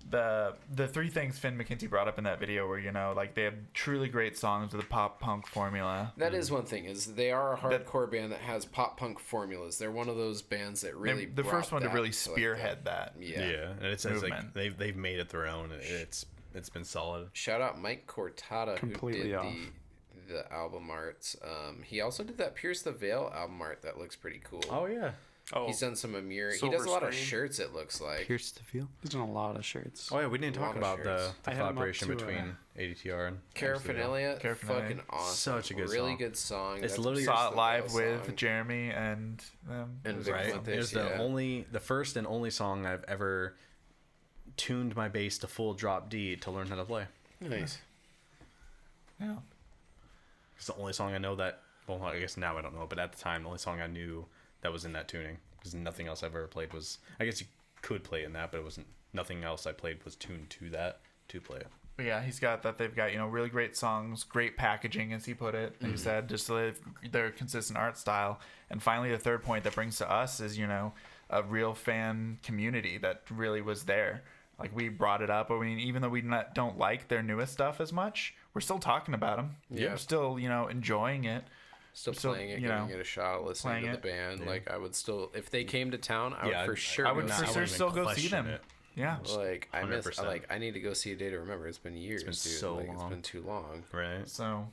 the three things Finn McKenty brought up in that video were, like they have truly great songs with a pop punk formula. That is one thing, is they are a hardcore band that has pop punk formulas. They're one of those bands that really The brought first one to that really to, like, spearhead that. Yeah. Yeah, and it says like Movement. they've made it their own. And it's been solid. Shout out Mike Cortada, Completely who did off. the album arts. He also did that Pierce the Veil album art that looks pretty cool. Yeah. Oh, He's done some Amir. He Silver does a lot of Screen. shirts, it looks like. Pierce the feel. He's done a lot of shirts. Oh yeah, we didn't A lot talk of about shirts. the I had 'em up collaboration to, between ADTR and Paraphernalia, Paraphernalia. fucking awesome. Such a good really song. good song. It's That's literally- Pierce Saw the it live Veil with song. Jeremy and them. And It was Vic Right. awesome. Fuentes, It was the first and only song I've ever tuned my bass to full drop D to learn how to play. Nice. Yeah. It's the only song I know that. Well, I guess now I don't know, but at the time, the only song I knew that was in that tuning, because nothing else I've ever played was. I guess you could play in that, but it wasn't. Nothing else I played was tuned to that to play it. But yeah, he's got that. They've got, really great songs, great packaging, as he put it. He said, just their consistent art style. And finally, the third point that brings to us is, a real fan community that really was there. Like, we brought it up. I mean, even though we don't like their newest stuff as much, we're still talking about them. Yeah. We're still, enjoying it. Still So, playing it, giving it a shot, listening playing to the it. band. Like, I would still, if they came to town, I Yeah, would for sure. I would go for see sure them. still go see question them. it. Yeah. Like, I miss. 100%. I need to go see A Day to Remember. It's been years, been dude. so Like, it's long. been too long. Right. So,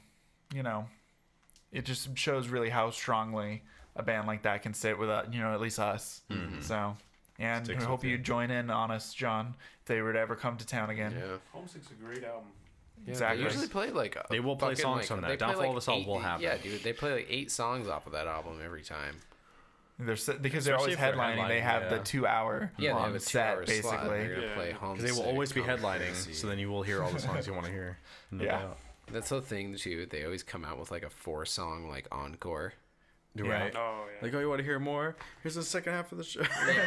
it just shows really how strongly a band like that can sit with, at least us. So, and Sticks I with hope you. you join in on us, John, if they were to ever come to town again. Yeah. Homesick's a great album. Yeah, Exactly. They usually play like They will play fucking, songs like, from that. they play, Downfall of Assault 8 will have Yeah, them. dude, they play like 8 songs off of that album every time. Because they're always Especially if they're headlining. They headlining, have the yeah. 2-hour Yeah, they long have a 2-hour set, slot. basically. They're gonna Yeah. play Because Homesick. they will always be Common headlining, Courtesy. so then you will hear all the songs you want to hear. No Yeah. doubt. That's the thing too. They always come out with like a 4-song like encore. You're Yeah. right. Oh yeah. Like, oh, you want to hear more? Here's the second half of the show.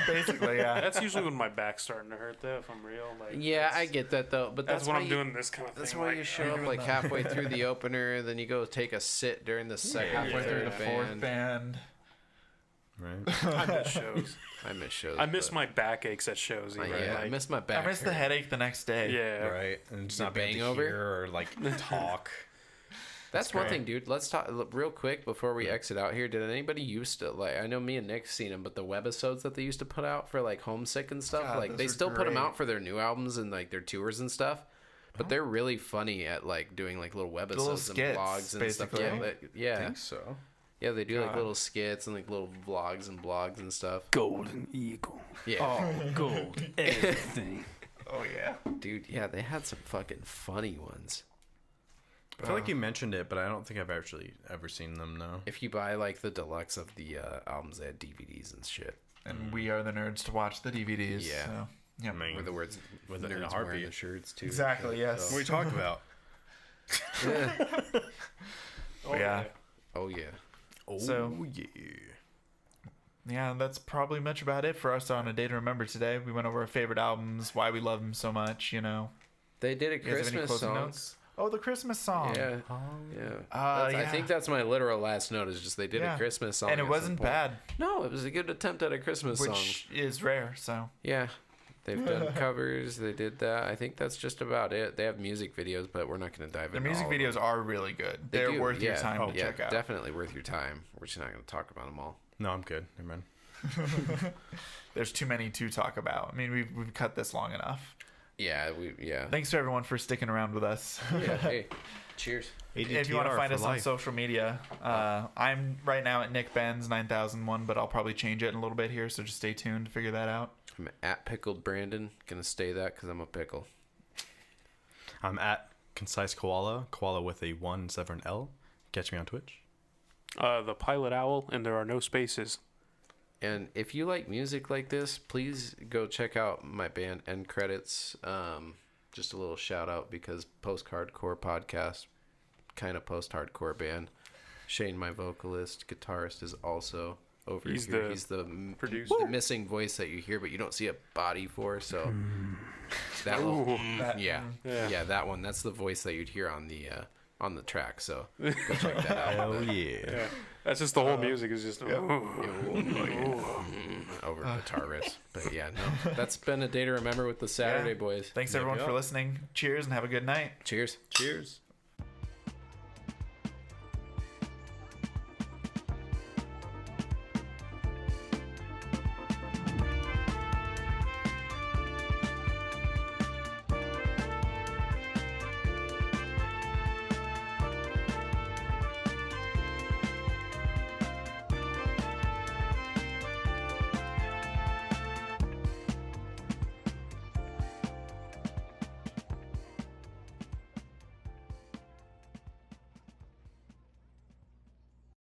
Basically, yeah. That's usually when my back's starting to hurt, though. If I'm real, like. Yeah, I that's- get that though. But That's that's when why I'm you- doing this kind of thing. That's why like, you show up like halfway through the opener, then you go take a sit during the second, Halfway through third the fourth band. band. Right. I miss shows. I miss shows. I miss but- my backaches at shows. Even. Yeah, I like, miss my back. I miss the hurt. headache the next day. Yeah. Right. And just The not being able to hangover? hear or like talk. That's one great. thing, dude. Let's talk real quick before we exit out here. Did anybody used to like? I know me and Nick seen them, but the webisodes that they used to put out for like Homesick and stuff, God, like those they are still put them great. out for their new albums and like their tours and stuff. But they're really funny at like doing like little webisodes and skits, blogs and basically. stuff. Yeah, I yeah. think so. Yeah, they do like little skits and like little vlogs and blogs and stuff. Golden Eagle. Yeah. Oh, gold. Everything. Oh yeah. Dude, yeah, they had some fucking funny ones. I feel like you mentioned it, but I don't think I've actually ever seen them. No. If you buy like the deluxe of the albums, they had DVDs and shit. And we are the nerds to watch the DVDs. Yeah. So, yeah. I mean, With the words with it in a nerds wearing the heartbeat. shirts too. Exactly. Yes. What are you talking about? Yeah. Oh yeah. Oh So- yeah. Yeah, that's probably much about it for us on A Day to Remember today. We went over our favorite albums, why we love them so much, you know. They did a You guys have any Christmas closing song. notes? Oh, the Christmas song. Yeah. Yeah. I yeah. think that's my literal last note. Is just they did Yeah. a Christmas song, And it at some wasn't point. bad, No, it was a good attempt at a Christmas song. which is rare, so. Yeah. They've done covers. They did that. I think that's just about it. They have music videos, but we're not going to dive The into music all of videos them. are really good. They They're do, worth your yeah. time to Yeah, check out. definitely worth your time. We're just not going to talk about them all. No, I'm good. Never mind. There's too many to talk about. I mean, we've cut this long enough. Yeah, yeah. Thanks to everyone for sticking around with us. Yeah, hey, cheers. If you want to ADTR find for us on life. social media, I'm right now at Nick Benz 9001, but I'll probably change it in a little bit here, so just stay tuned to figure that out. I'm at Pickled Brandon. Gonna stay that because I'm a pickle. I'm at Concise Koala, Koala with a 1 7 L. Catch me on Twitch. The Pilot Owl, and there are no spaces. And if you like music like this, please go check out my band End Credits. Just a little shout out because post-hardcore podcast, kind of post-hardcore band. Shane, my vocalist, guitarist, is also over He's here. the He's the producer. the missing voice that you hear, but you don't see a body for. So that Ooh. will, That- yeah, that one. That's the voice that you'd hear on the track. So go check that out. Hell yeah. Yeah, that's just the whole music is just. Over guitar riffs. But yeah, no, that's been a day to remember with the Saturday Yeah. boys. Thanks everyone for listening. Cheers and have a good night. Cheers. Cheers.